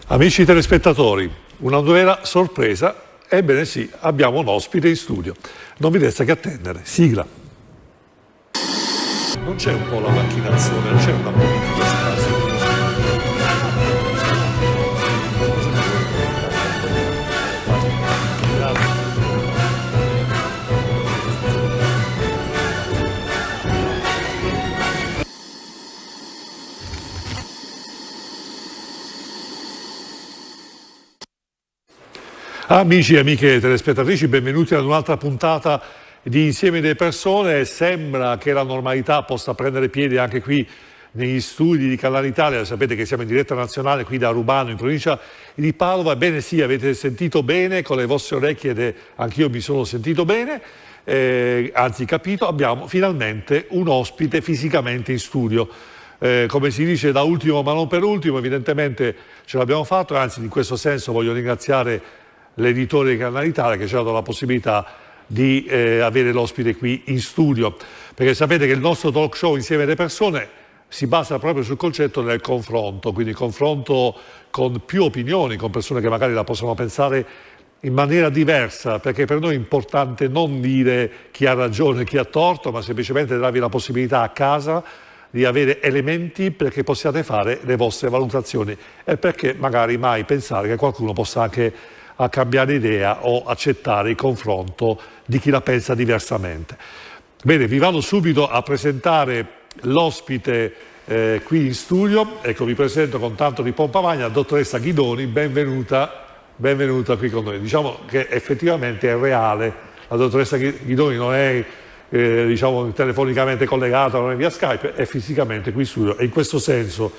Amici telespettatori, una vera sorpresa. Ebbene sì, abbiamo un ospite in studio. Non vi resta che attendere. Sigla. Non c'è un po' la macchinazione, non c'è una politica strana. Amici e amiche telespettatrici, benvenuti ad un'altra puntata di Insieme delle Persone. Sembra che la normalità possa prendere piede anche qui negli studi di Canale Italia. Sapete che siamo in diretta nazionale qui da Rubano, in provincia di Padova. Ebbene sì, avete sentito bene con le vostre orecchie ed anch'io mi sono sentito bene, anzi capito, abbiamo finalmente un ospite fisicamente in studio. Come si dice, da ultimo ma non per ultimo, evidentemente ce l'abbiamo fatto, anzi in questo senso voglio ringraziare l'editore di Canale Italia che ci ha dato la possibilità di avere l'ospite qui in studio, perché sapete che il nostro talk show Insieme alle Persone si basa proprio sul concetto del confronto, quindi confronto con più opinioni, con persone che magari la possono pensare in maniera diversa, perché per noi è importante non dire chi ha ragione e chi ha torto, ma semplicemente darvi la possibilità a casa di avere elementi perché possiate fare le vostre valutazioni e perché magari mai pensare che qualcuno possa anche a cambiare idea o accettare il confronto di chi la pensa diversamente. Bene, vi vado subito a presentare l'ospite qui in studio. Ecco, vi presento con tanto di pompa magna, dottoressa Ghidoni, benvenuta qui con noi. Diciamo che effettivamente è reale, la dottoressa Ghidoni non è diciamo telefonicamente collegata, non è via Skype, è fisicamente qui in studio e in questo senso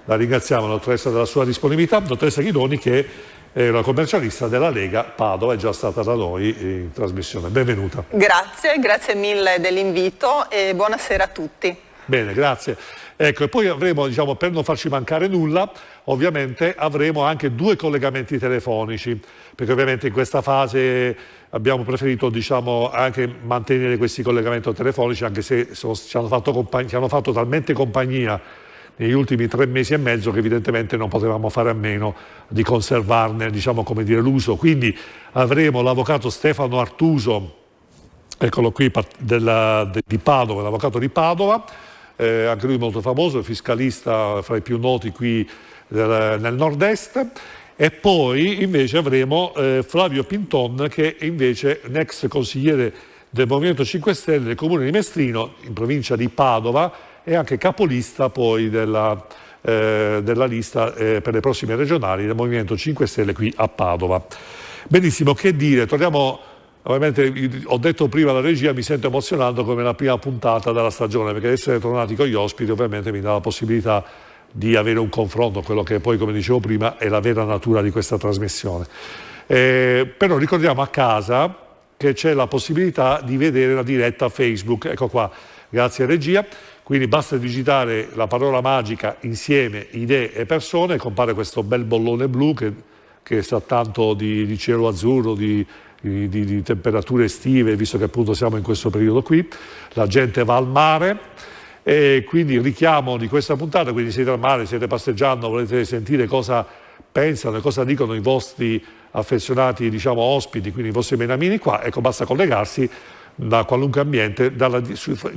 la ringraziamo, dottoressa, della sua disponibilità. Dottoressa Ghidoni, che è una commercialista della Lega Padova, è già stata da noi in trasmissione. Benvenuta. Grazie mille dell'invito e buonasera a tutti. Bene, grazie. Ecco, e poi avremo, diciamo, per non farci mancare nulla, ovviamente avremo anche 2 collegamenti telefonici, perché ovviamente in questa fase abbiamo preferito, diciamo, anche mantenere questi collegamenti telefonici, anche se ci hanno fatto talmente compagnia negli ultimi 3 mesi e mezzo che evidentemente non potevamo fare a meno di conservarne, diciamo, come dire, l'uso. Quindi avremo l'avvocato Stefano Artuso, eccolo qui, di Padova, l'avvocato di Padova, anche lui molto famoso, fiscalista fra i più noti qui nel nord-est. E poi invece avremo Flavio Pinton, che è invece un ex consigliere del Movimento 5 Stelle del Comune di Mestrino, in provincia di Padova, e anche capolista poi della lista per le prossime regionali del Movimento 5 Stelle qui a Padova. Benissimo, che dire, torniamo, ovviamente ho detto prima alla regia, mi sento emozionato come la prima puntata della stagione, perché essere tornati con gli ospiti ovviamente mi dà la possibilità di avere un confronto, quello che poi, come dicevo prima, è la vera natura di questa trasmissione. Però ricordiamo a casa che c'è la possibilità di vedere la diretta Facebook, ecco qua, grazie regia. Quindi basta digitare la parola magica Insieme, Idee e Persone, compare questo bel bollone blu che sa tanto di cielo azzurro, di temperature estive, visto che appunto siamo in questo periodo qui. La gente va al mare e quindi il richiamo di questa puntata, quindi siete al mare, siete passeggiando, volete sentire cosa pensano e cosa dicono i vostri affezionati, diciamo, ospiti, quindi i vostri beniamini qua, ecco, basta collegarsi da qualunque ambiente,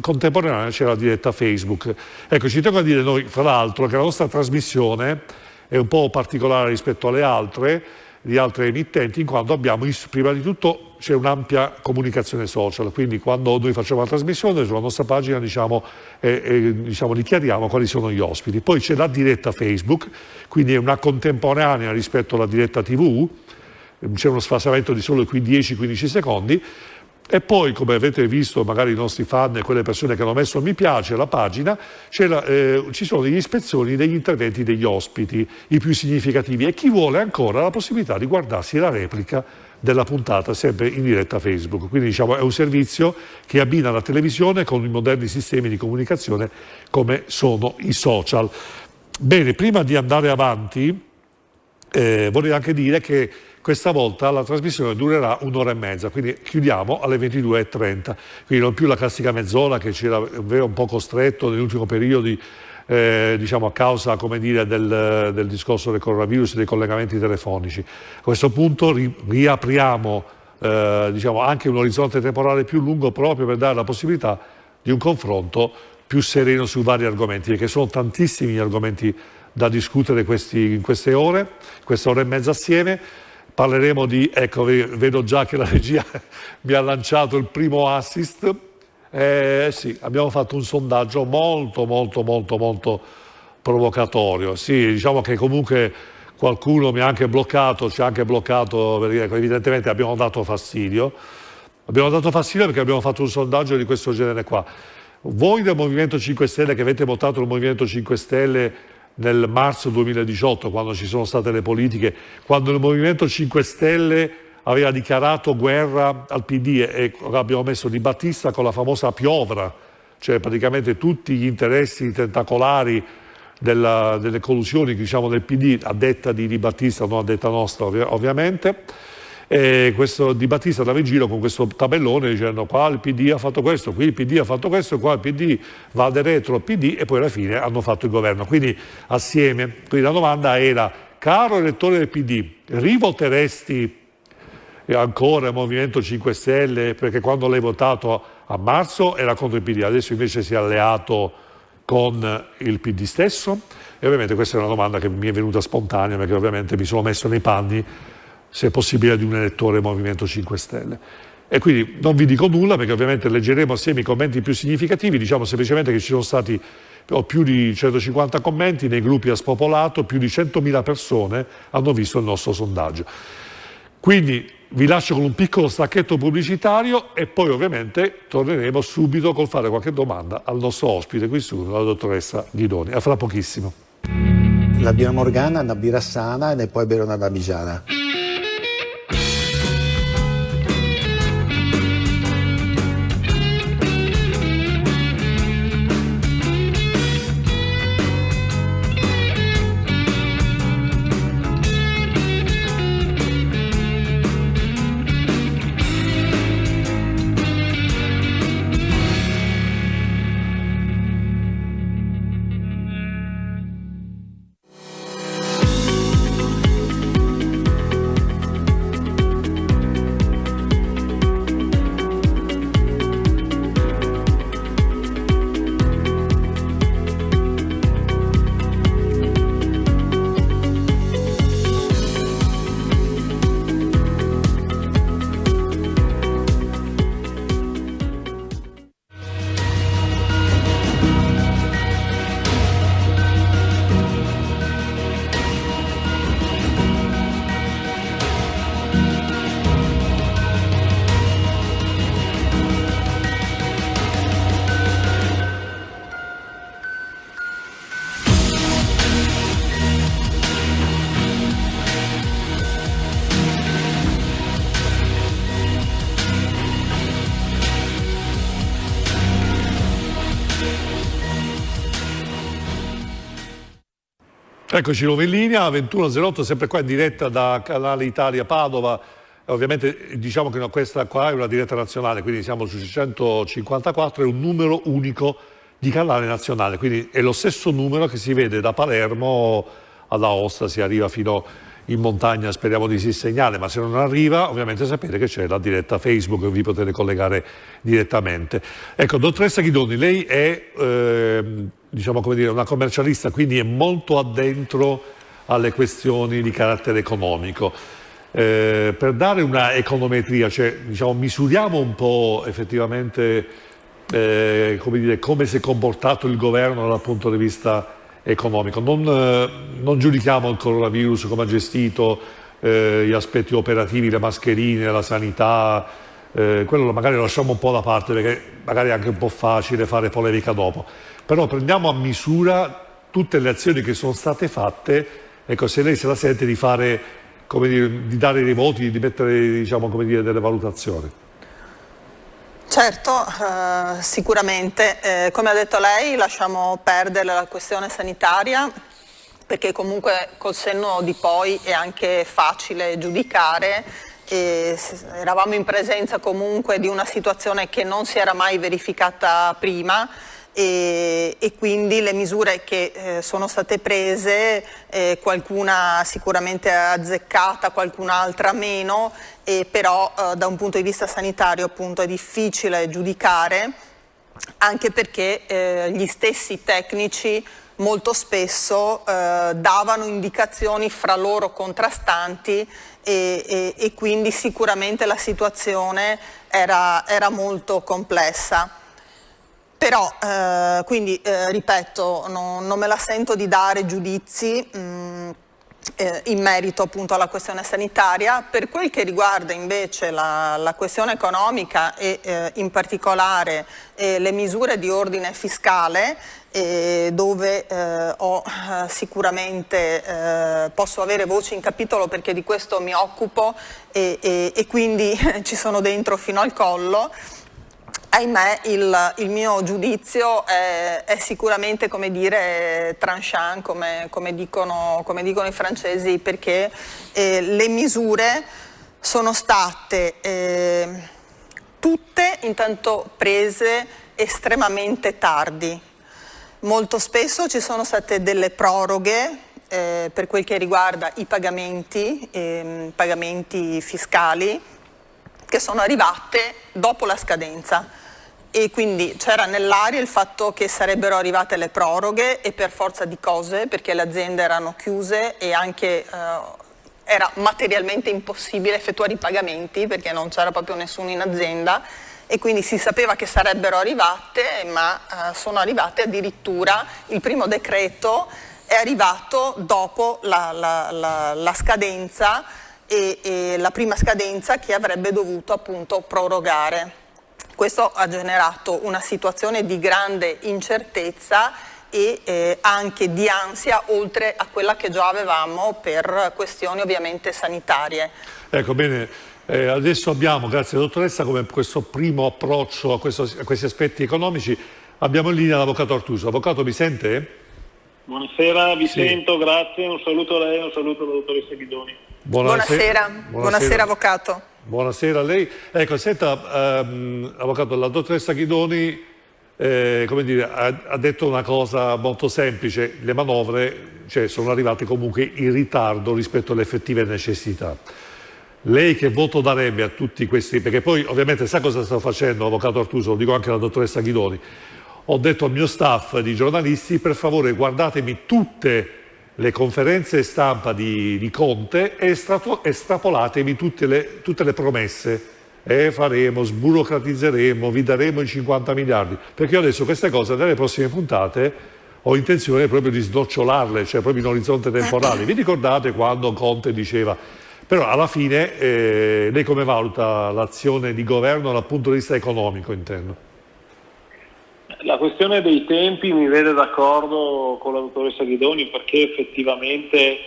contemporaneamente c'è la diretta Facebook. Ecco, ci tengo a dire noi, fra l'altro, che la nostra trasmissione è un po' particolare rispetto alle altre, di altre emittenti, in quanto abbiamo, prima di tutto, c'è un'ampia comunicazione social, quindi quando noi facciamo la trasmissione sulla nostra pagina diciamo, dichiariamo quali sono gli ospiti. Poi c'è la diretta Facebook, quindi è una contemporanea rispetto alla diretta TV, c'è uno sfasamento di solo 10-15 secondi, e poi, come avete visto magari i nostri fan e quelle persone che hanno messo mi piace alla pagina, ci sono degli ispezioni degli interventi degli ospiti, i più significativi, e chi vuole ancora ha la possibilità di guardarsi la replica della puntata sempre in diretta Facebook. Quindi, diciamo, è un servizio che abbina la televisione con i moderni sistemi di comunicazione come sono i social. Bene, prima di andare avanti vorrei anche dire che questa volta la trasmissione durerà 1 ora e mezza, quindi chiudiamo alle 22:30, quindi non più la classica mezz'ora che c'era un po' costretto negli ultimi periodi diciamo a causa, come dire, del discorso del coronavirus e dei collegamenti telefonici. A questo punto riapriamo diciamo anche un orizzonte temporale più lungo, proprio per dare la possibilità di un confronto più sereno su vari argomenti, perché sono tantissimi gli argomenti da discutere in queste ore e mezza assieme. Parleremo di, ecco, vedo già che la regia mi ha lanciato il primo assist. Sì, abbiamo fatto un sondaggio molto provocatorio. Sì, diciamo che comunque qualcuno mi ha anche bloccato, ci ha anche bloccato, perché evidentemente abbiamo dato fastidio. Abbiamo dato fastidio perché abbiamo fatto un sondaggio di questo genere qua. Voi del Movimento 5 Stelle che avete votato il Movimento 5 Stelle nel marzo 2018, quando ci sono state le politiche, quando il Movimento 5 Stelle aveva dichiarato guerra al PD e abbiamo messo Di Battista con la famosa piovra, cioè praticamente tutti gli interessi tentacolari delle collusioni, diciamo, del PD, a detta di Di Battista, non a detta nostra ovviamente. E questo Di Battista andava in giro con questo tabellone dicendo qua il PD ha fatto questo, qui il PD ha fatto questo, qua il PD va de retro al PD, e poi alla fine hanno fatto il governo, quindi assieme. Quindi la domanda era: caro elettore del PD, rivoteresti ancora il Movimento 5 Stelle, perché quando l'hai votato a marzo era contro il PD, adesso invece si è alleato con il PD stesso? E ovviamente questa è una domanda che mi è venuta spontanea, perché ovviamente mi sono messo nei panni, se è possibile, di un elettore Movimento 5 Stelle. E quindi non vi dico nulla, perché ovviamente leggeremo assieme i commenti più significativi. Diciamo semplicemente che ci sono stati più di 150 commenti nei gruppi a Spopolato, più di 100.000 persone hanno visto il nostro sondaggio. Quindi vi lascio con un piccolo stacchetto pubblicitario e poi ovviamente torneremo subito col fare qualche domanda al nostro ospite qui su, la dottoressa Ghidoni. A fra pochissimo. La birra Morgana è una birra sana e poi bere una damigiana. Eccoci nuovo in linea, 21.08, sempre qua in diretta da Canale Italia Padova. Ovviamente diciamo che questa qua è una diretta nazionale, quindi siamo su 654, è un numero unico di canale nazionale, quindi è lo stesso numero che si vede da Palermo ad Aosta, si arriva fino in montagna, speriamo di sì segnale, ma se non arriva ovviamente sapete che c'è la diretta Facebook, vi potete collegare direttamente. Ecco, dottoressa Ghidoni, lei è diciamo, come dire, una commercialista, quindi è molto addentro alle questioni di carattere economico. Per dare una econometria, cioè diciamo, misuriamo un po' effettivamente come dire, come si è comportato il governo dal punto di vista economico. Non giudichiamo il coronavirus, come ha gestito gli aspetti operativi, le mascherine, la sanità, quello magari lo lasciamo un po' da parte perché magari è anche un po' facile fare polemica dopo, però prendiamo a misura tutte le azioni che sono state fatte. Ecco, se lei se la sente di fare, come dire, di dare dei voti, di mettere, diciamo, come dire, delle valutazioni. Certo, sicuramente. Come ha detto lei, lasciamo perdere la questione sanitaria, perché comunque col senno di poi è anche facile giudicare. E eravamo in presenza comunque di una situazione che non si era mai verificata prima, e quindi le misure che sono state prese, qualcuna sicuramente azzeccata, qualcun'altra meno, però da un punto di vista sanitario appunto è difficile giudicare, anche perché gli stessi tecnici molto spesso davano indicazioni fra loro contrastanti e quindi sicuramente la situazione era molto complessa. Però, quindi, ripeto, non me la sento di dare giudizi in merito appunto alla questione sanitaria. Per quel che riguarda invece la questione economica e in particolare le misure di ordine fiscale, dove ho sicuramente posso avere voce in capitolo perché di questo mi occupo e quindi ci sono dentro fino al collo. Ahimè, il mio giudizio è sicuramente, come dire, tranchant, come dicono i francesi, perché le misure sono state tutte intanto prese estremamente tardi. Molto spesso ci sono state delle proroghe per quel che riguarda i pagamenti fiscali, che sono arrivate dopo la scadenza. E quindi c'era nell'aria il fatto che sarebbero arrivate le proroghe e per forza di cose, perché le aziende erano chiuse e anche era materialmente impossibile effettuare i pagamenti perché non c'era proprio nessuno in azienda e quindi si sapeva che sarebbero arrivate, ma sono arrivate addirittura, il primo decreto è arrivato dopo la scadenza e la prima scadenza che avrebbe dovuto appunto prorogare. Questo ha generato una situazione di grande incertezza e anche di ansia, oltre a quella che già avevamo per questioni ovviamente sanitarie. Ecco, bene, adesso abbiamo, grazie dottoressa, come questo primo approccio a questi aspetti economici, abbiamo in linea l'avvocato Artuso. Avvocato, mi sente? Buonasera, vi sento, grazie, un saluto a lei, un saluto alla dottoressa Ghidoni. Buonasera avvocato. Buonasera a lei. Ecco, senta, avvocato, la dottoressa Ghidoni come dire, ha detto una cosa molto semplice: le manovre sono arrivate comunque in ritardo rispetto alle effettive necessità. Lei che voto darebbe a tutti questi? Perché poi ovviamente sa cosa sto facendo, avvocato Artuso, lo dico anche alla dottoressa Ghidoni. Ho detto al mio staff di giornalisti: per favore guardatemi tutte le conferenze stampa di Conte e estrapolatemi tutte le promesse. Faremo, sburocratizzeremo, vi daremo i 50 miliardi. Perché io adesso queste cose nelle prossime puntate ho intenzione proprio di snocciolarle, cioè proprio in orizzonte temporale. Vi ricordate quando Conte diceva? Però alla fine lei come valuta l'azione di governo dal punto di vista economico, intendo? La questione dei tempi mi vede d'accordo con la dottoressa Ghidoni, perché effettivamente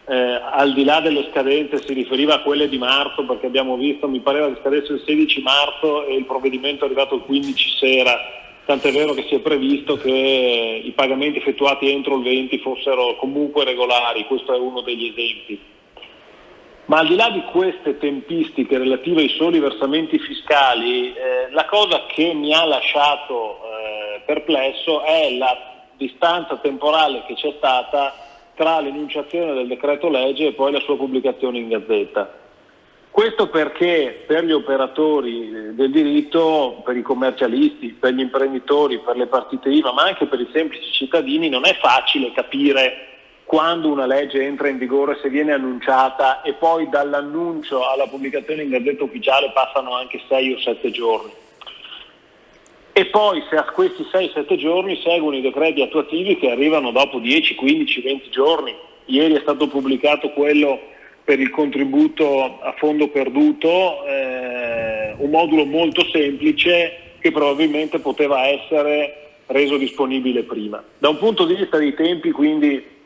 al di là delle scadenze si riferiva a quelle di marzo, perché abbiamo visto, mi pareva che scadesse il 16 marzo e il provvedimento è arrivato il 15 sera, tant'è vero che si è previsto che i pagamenti effettuati entro il 20 fossero comunque regolari. Questo è uno degli esempi. Ma al di là di queste tempistiche relative ai soli versamenti fiscali, la cosa che mi ha lasciato perplesso è la distanza temporale che c'è stata tra l'enunciazione del decreto legge e poi la sua pubblicazione in Gazzetta. Questo perché per gli operatori del diritto, per i commercialisti, per gli imprenditori, per le partite IVA, ma anche per i semplici cittadini, non è facile capire quando una legge entra in vigore, se viene annunciata e poi dall'annuncio alla pubblicazione in Gazzetta Ufficiale passano anche 6 o 7 giorni. E poi se a questi 6-7 giorni seguono i decreti attuativi che arrivano dopo 10, 15, 20 giorni. Ieri è stato pubblicato quello per il contributo a fondo perduto, un modulo molto semplice che probabilmente poteva essere reso disponibile prima. Da un punto di vista dei tempi, quindi,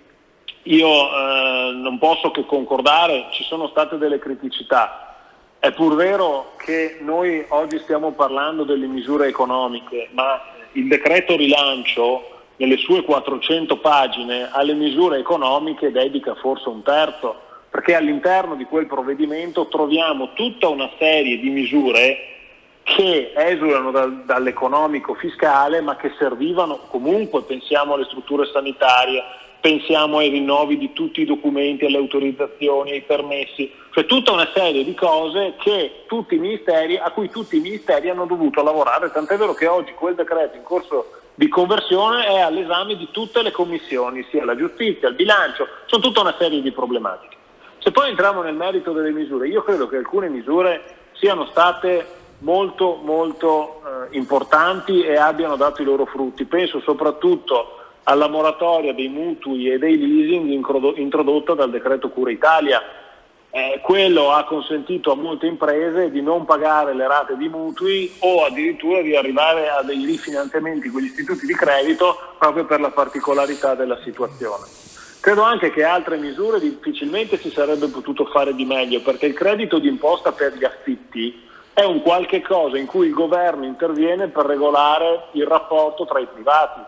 io non posso che concordare, ci sono state delle criticità. È pur vero che noi oggi stiamo parlando delle misure economiche, ma il decreto rilancio nelle sue 400 pagine alle misure economiche dedica forse un terzo, perché all'interno di quel provvedimento troviamo tutta una serie di misure che esulano dall'economico fiscale, ma che servivano comunque. Pensiamo alle strutture sanitarie, pensiamo ai rinnovi di tutti i documenti, alle autorizzazioni, ai permessi, cioè tutta una serie di cose a cui tutti i ministeri hanno dovuto lavorare, tant'è vero che oggi quel decreto in corso di conversione è all'esame di tutte le commissioni, sia la giustizia, il bilancio, sono tutta una serie di problematiche. Se poi entriamo nel merito delle misure, io credo che alcune misure siano state molto importanti e abbiano dato i loro frutti. Penso soprattutto alla moratoria dei mutui e dei leasing introdotta dal decreto Cura Italia. Quello ha consentito a molte imprese di non pagare le rate di mutui o addirittura di arrivare a dei rifinanziamenti con gli istituti di credito proprio per la particolarità della situazione. Credo anche che altre misure difficilmente si sarebbe potuto fare di meglio, perché il credito d'imposta per gli affitti è un qualche cosa in cui il governo interviene per regolare il rapporto tra i privati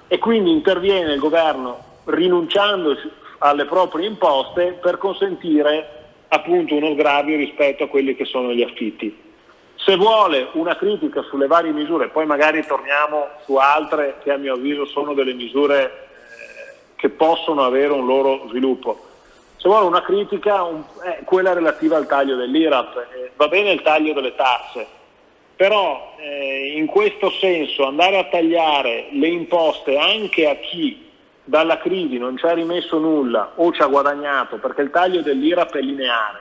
e quindi interviene il governo rinunciando alle proprie imposte per consentire appunto uno sgravio rispetto a quelli che sono gli affitti. Se vuole una critica sulle varie misure, poi magari torniamo su altre che a mio avviso sono delle misure che possono avere un loro sviluppo. Se vuole una critica, quella relativa al taglio dell'IRAP, va bene il taglio delle tasse, però in questo senso andare a tagliare le imposte anche a chi dalla crisi non ci ha rimesso nulla o ci ha guadagnato, perché il taglio dell'IRAP è lineare,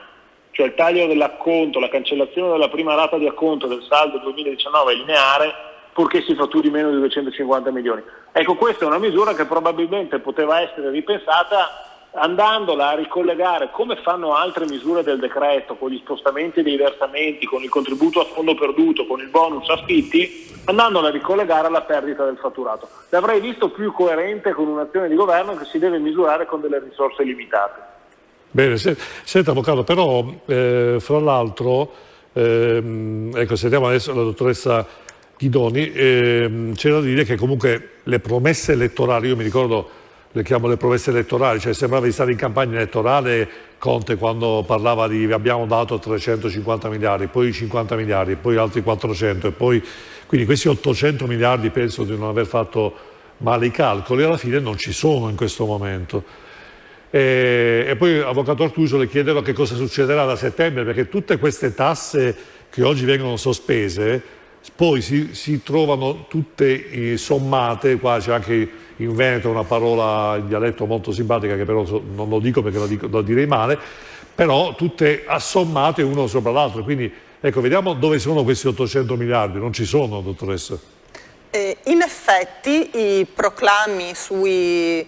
cioè il taglio dell'acconto, la cancellazione della prima rata di acconto del saldo 2019 è lineare, purché si fatturi meno di 250 milioni. Ecco, questa è una misura che probabilmente poteva essere ripensata andandola a ricollegare, come fanno altre misure del decreto, con gli spostamenti dei versamenti, con il contributo a fondo perduto, con il bonus affitti, andandola a ricollegare alla perdita del fatturato. L'avrei visto più coerente con un'azione di governo che si deve misurare con delle risorse limitate. Bene, senta avvocato, però fra l'altro, ecco, sentiamo adesso la dottoressa Ghidoni, c'è da dire che comunque le promesse elettorali, io mi ricordo, le chiamo le promesse elettorali, cioè sembrava di stare in campagna elettorale Conte quando parlava di abbiamo dato 350 miliardi, poi 50 miliardi, poi altri 400 e poi quindi questi 800 miliardi penso di non aver fatto male i calcoli, alla fine non ci sono in questo momento. E poi avvocato Artuso le chiederò che cosa succederà da settembre, perché tutte queste tasse che oggi vengono sospese poi si trovano tutte sommate, qua c'è anche in Veneto una parola in dialetto molto simpatica che però non lo dico perché lo direi male, però tutte assommate uno sopra l'altro, quindi ecco, vediamo dove sono questi 800 miliardi, non ci sono, dottoressa? In effetti i proclami sulle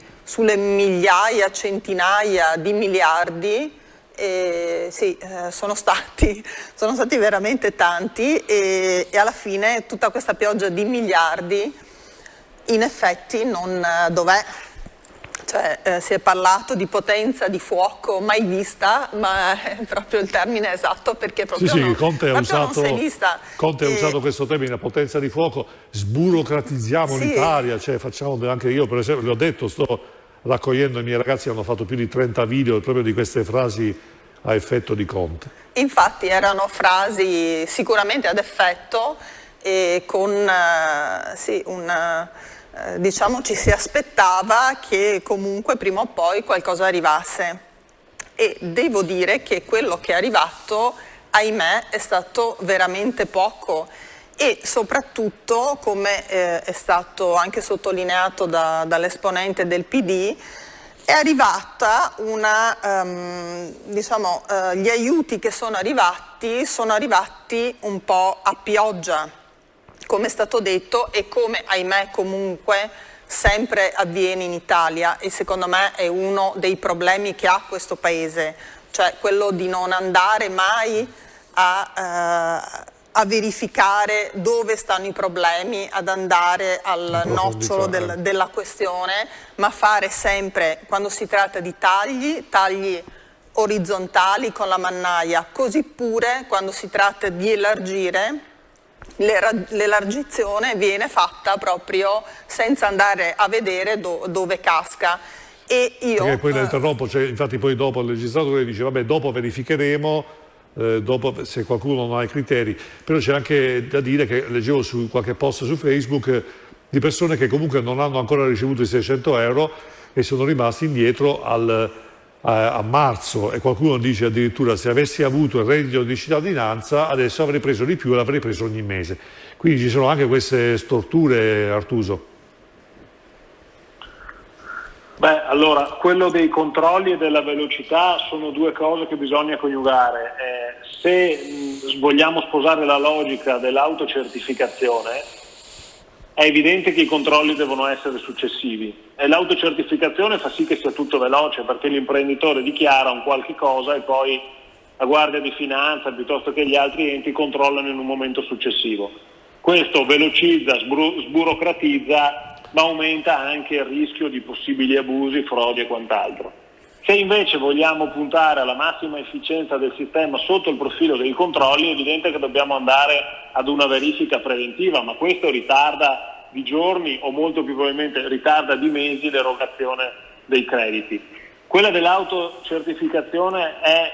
migliaia, centinaia di miliardi sì, sono stati veramente tanti e alla fine tutta questa pioggia di miliardi in effetti non dov'è? Cioè, si è parlato di potenza di fuoco mai vista, ma è proprio il termine esatto, perché proprio, sì, Conte non si è vista. Conte ha usato questo termine, potenza di fuoco, sburocratizziamo l'Italia, cioè facciamo anche io, per esempio, le ho detto, sto raccogliendo, i miei ragazzi hanno fatto più di 30 video proprio di queste frasi a effetto di Conte. Infatti erano frasi sicuramente ad effetto e con sì, diciamo ci si aspettava che comunque prima o poi qualcosa arrivasse e devo dire che quello che è arrivato, ahimè, è stato veramente poco e soprattutto, come è stato anche sottolineato dall'esponente del PD, è arrivata diciamo, gli aiuti che sono arrivati un po' a pioggia, come è stato detto e come, ahimè, comunque sempre avviene in Italia e secondo me è uno dei problemi che ha questo Paese, cioè quello di non andare mai a verificare dove stanno i problemi, ad andare al nocciolo della questione, ma fare sempre, quando si tratta di tagli orizzontali con la mannaia, così pure quando si tratta di elargire, l'elargizione viene fatta proprio senza andare a vedere dove casca. E io, perché poi la interrompo, cioè, infatti poi dopo il legislatore dice vabbè dopo verificheremo dopo se qualcuno non ha i criteri, però c'è anche da dire che leggevo su qualche post su Facebook di persone che comunque non hanno ancora ricevuto i 600 euro e sono rimasti indietro a marzo, e qualcuno dice addirittura se avessi avuto il reddito di cittadinanza adesso avrei preso di più e l'avrei preso ogni mese. Quindi ci sono anche queste storture, Artuso. Beh, allora, quello dei controlli e della velocità sono due cose che bisogna coniugare. Se vogliamo sposare la logica dell'autocertificazione, è evidente che i controlli devono essere successivi e l'autocertificazione fa sì che sia tutto veloce, perché l'imprenditore dichiara un qualche cosa e poi la Guardia di Finanza piuttosto che gli altri enti controllano in un momento successivo. Questo velocizza, sburocratizza, ma aumenta anche il rischio di possibili abusi, frodi e quant'altro. Se invece vogliamo puntare alla massima efficienza del sistema sotto il profilo dei controlli, è evidente che dobbiamo andare ad una verifica preventiva, ma questo ritarda di giorni o molto più probabilmente ritarda di mesi l'erogazione dei crediti. Quella dell'autocertificazione è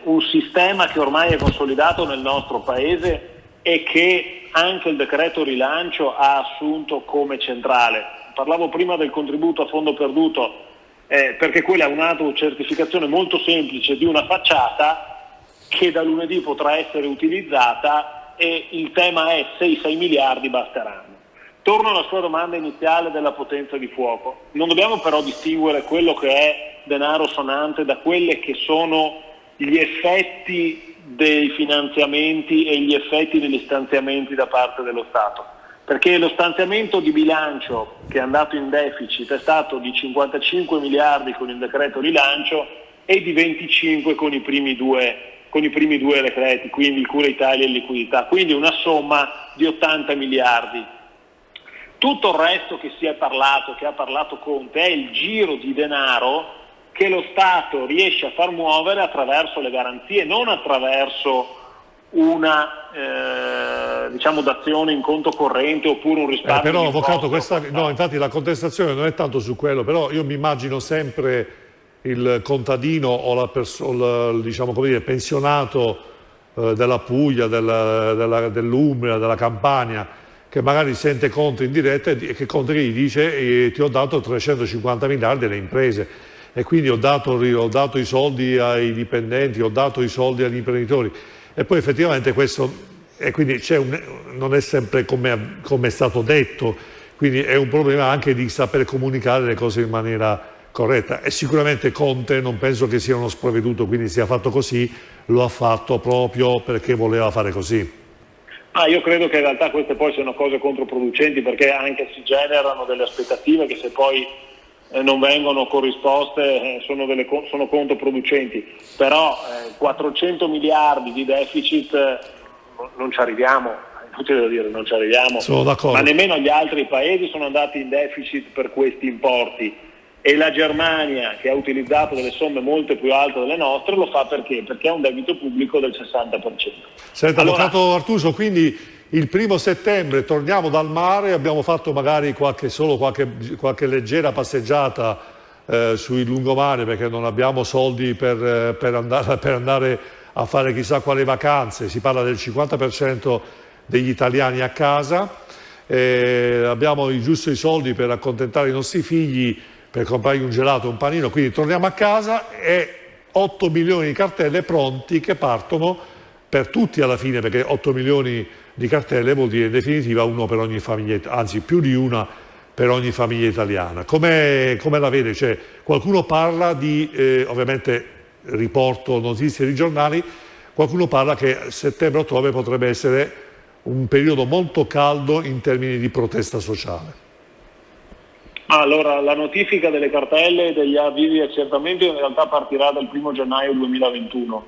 un sistema che ormai è consolidato nel nostro Paese e che anche il decreto rilancio ha assunto come centrale. Parlavo prima del contributo a fondo perduto, perché quella è un'autocertificazione molto semplice di una facciata che da lunedì potrà essere utilizzata, e il tema è se i 6 miliardi basteranno. Torno alla sua domanda iniziale della potenza di fuoco. Non dobbiamo però distinguere quello che è denaro sonante da quelle che sono gli effetti dei finanziamenti e gli effetti degli stanziamenti da parte dello Stato, perché lo stanziamento di bilancio che è andato in deficit è stato di 55 miliardi con il decreto rilancio e di 25 con i primi due decreti, quindi il Cura Italia e liquidità, quindi una somma di 80 miliardi. Tutto il resto che si è parlato, che ha parlato Conte, è il giro di denaro che lo Stato riesce a far muovere attraverso le garanzie, non attraverso una dazione in conto corrente oppure un risparmio. Però avvocato, no, infatti la contestazione non è tanto su quello, però io mi immagino sempre il contadino o il pensionato della Puglia, dell'Umbria, della Campania, che magari sente Conte in diretta e che Conte gli dice ti ho dato 350 miliardi alle imprese. E quindi ho dato i soldi ai dipendenti, ho dato i soldi agli imprenditori, e poi effettivamente questo, e quindi non è sempre come è stato detto, quindi è un problema anche di saper comunicare le cose in maniera corretta, e sicuramente Conte non penso che sia uno sprovveduto, quindi sia fatto così, lo ha fatto proprio perché voleva fare così. Io credo che in realtà queste poi siano cose controproducenti, perché anche si generano delle aspettative che se poi non vengono corrisposte sono controproducenti, però 400 miliardi di deficit non ci arriviamo, è inutile da dire, non ci arriviamo. Sono d'accordo. Ma nemmeno gli altri paesi sono andati in deficit per questi importi, e la Germania, che ha utilizzato delle somme molto più alte delle nostre, lo fa perché ha un debito pubblico del 60%. Senta, avvocato Artuso, quindi il 1° settembre torniamo dal mare, abbiamo fatto magari qualche leggera passeggiata sul lungomare, perché non abbiamo soldi per andare a fare chissà quale vacanze, si parla del 50% degli italiani a casa, abbiamo giusto i soldi per accontentare i nostri figli, per comprargli un gelato, un panino, quindi torniamo a casa e 8 milioni di cartelle pronti che partono per tutti alla fine, perché 8 milioni di cartelle vuol dire in definitiva uno per ogni famiglia, anzi più di una per ogni famiglia italiana. Come la vede? Cioè, qualcuno parla di, ovviamente riporto notizie di giornali, qualcuno parla che settembre-ottobre potrebbe essere un periodo molto caldo in termini di protesta sociale. Allora, la notifica delle cartelle e degli avvisi di accertamento in realtà partirà dal 1° gennaio 2021,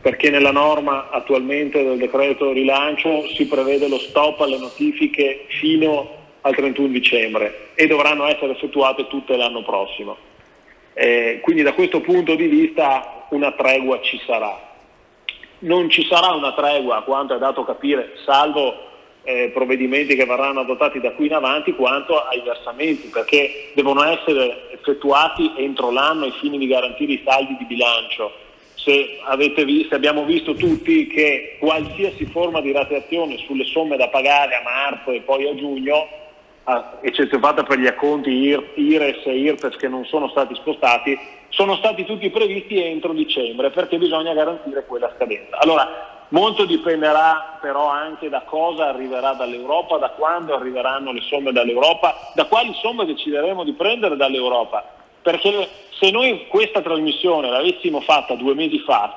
perché nella norma attualmente del decreto rilancio si prevede lo stop alle notifiche fino al 31 dicembre e dovranno essere effettuate tutte l'anno prossimo. Quindi da questo punto di vista una tregua ci sarà. Non ci sarà una tregua, a quanto è dato capire, salvo provvedimenti che verranno adottati da qui in avanti, quanto ai versamenti, perché devono essere effettuati entro l'anno ai fini di garantire i saldi di bilancio. se abbiamo visto tutti che qualsiasi forma di rateazione sulle somme da pagare a marzo e poi a giugno, eccezione fatta per gli acconti IRES e IRPEF che non sono stati spostati, sono stati tutti previsti entro dicembre, perché bisogna garantire quella scadenza. Allora, molto dipenderà però anche da cosa arriverà dall'Europa, da quando arriveranno le somme dall'Europa, da quali somme decideremo di prendere dall'Europa, perché se noi questa trasmissione l'avessimo fatta 2 mesi fa,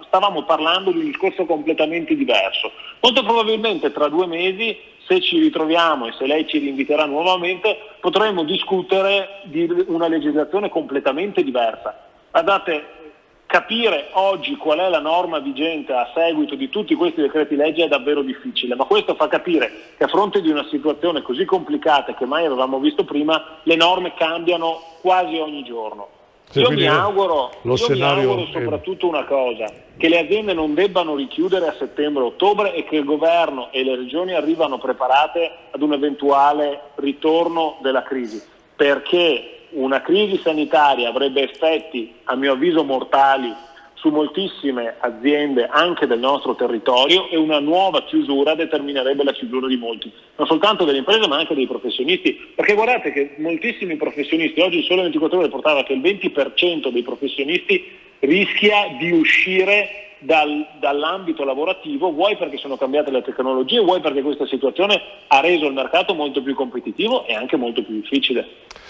stavamo parlando di un discorso completamente diverso. Molto probabilmente tra 2 mesi, se ci ritroviamo e se lei ci rinviterà nuovamente, potremo discutere di una legislazione completamente diversa. Guardate, capire oggi qual è la norma vigente a seguito di tutti questi decreti legge è davvero difficile, ma questo fa capire che a fronte di una situazione così complicata che mai avevamo visto prima, le norme cambiano quasi ogni giorno. Io mi auguro soprattutto una cosa, che le aziende non debbano richiudere a settembre-ottobre e che il governo e le regioni arrivano preparate ad un eventuale ritorno della crisi, perché una crisi sanitaria avrebbe effetti, a mio avviso, mortali su moltissime aziende anche del nostro territorio, e una nuova chiusura determinerebbe la chiusura di molti, non soltanto delle imprese ma anche dei professionisti, perché guardate che moltissimi professionisti, oggi il Sole 24 Ore portava che il 20% dei professionisti rischia di uscire dall'ambito lavorativo, vuoi perché sono cambiate le tecnologie, vuoi perché questa situazione ha reso il mercato molto più competitivo e anche molto più difficile.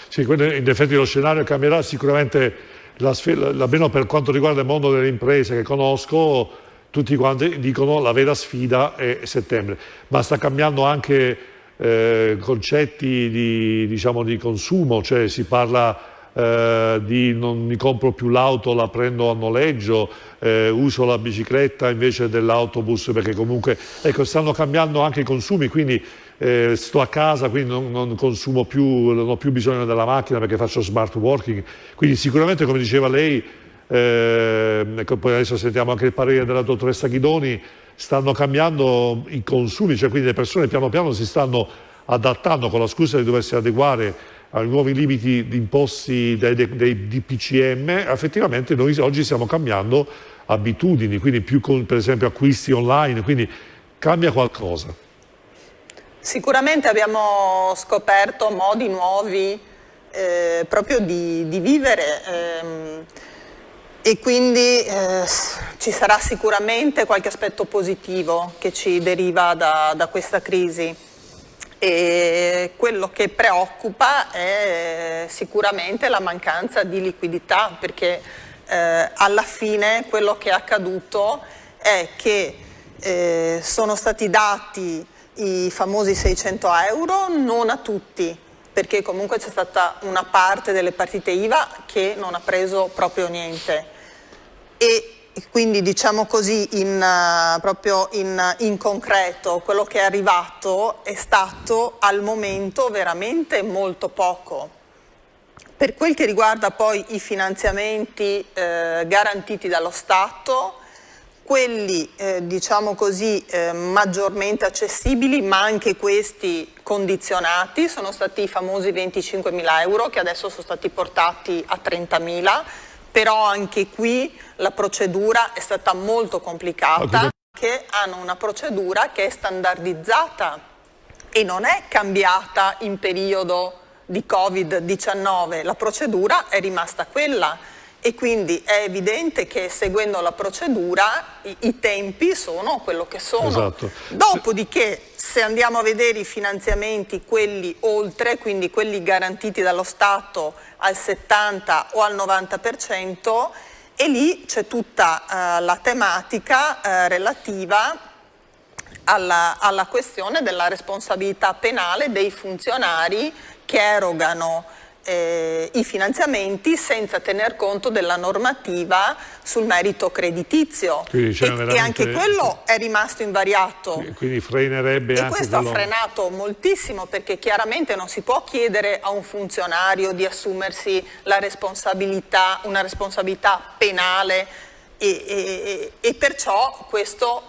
Sì, quindi in effetti lo scenario cambierà sicuramente. Almeno per quanto riguarda il mondo delle imprese che conosco, tutti quanti dicono la vera sfida è settembre, ma sta cambiando anche concetti di consumo, cioè si parla di non mi compro più l'auto, la prendo a noleggio, uso la bicicletta invece dell'autobus, perché comunque stanno cambiando anche i consumi, quindi sto a casa, quindi non consumo più, non ho più bisogno della macchina perché faccio smart working, quindi sicuramente, come diceva lei, poi adesso sentiamo anche il parere della dottoressa Ghidoni, stanno cambiando i consumi, cioè quindi le persone piano piano si stanno adattando, con la scusa di doversi adeguare ai nuovi limiti imposti dei DPCM. Effettivamente noi oggi stiamo cambiando abitudini, quindi più per esempio acquisti online, quindi cambia qualcosa. Sicuramente abbiamo scoperto modi nuovi proprio di vivere e quindi ci sarà sicuramente qualche aspetto positivo che ci deriva da questa crisi, e quello che preoccupa è sicuramente la mancanza di liquidità, perché alla fine quello che è accaduto è che sono stati dati i famosi 600 euro non a tutti, perché comunque c'è stata una parte delle partite IVA che non ha preso proprio niente, e quindi diciamo così proprio in concreto quello che è arrivato è stato al momento veramente molto poco. Per quel che riguarda poi i finanziamenti garantiti dallo Stato, quelli diciamo così maggiormente accessibili, ma anche questi condizionati, sono stati i famosi 25.000 euro che adesso sono stati portati a 30.000, però anche qui la procedura è stata molto complicata, che hanno una procedura che è standardizzata e non è cambiata in periodo di Covid-19, la procedura è rimasta quella. E quindi è evidente che seguendo la procedura i tempi sono quello che sono. Esatto. Dopodiché, se andiamo a vedere i finanziamenti, quelli oltre, quindi quelli garantiti dallo Stato al 70 o al 90%, e lì c'è tutta la tematica relativa alla questione della responsabilità penale dei funzionari che erogano i finanziamenti senza tener conto della normativa sul merito creditizio, e anche quello è rimasto invariato, quindi frenerebbe e anche questo quello. ha frenato moltissimo, perché chiaramente non si può chiedere a un funzionario di assumersi la responsabilità, una responsabilità penale, e perciò questo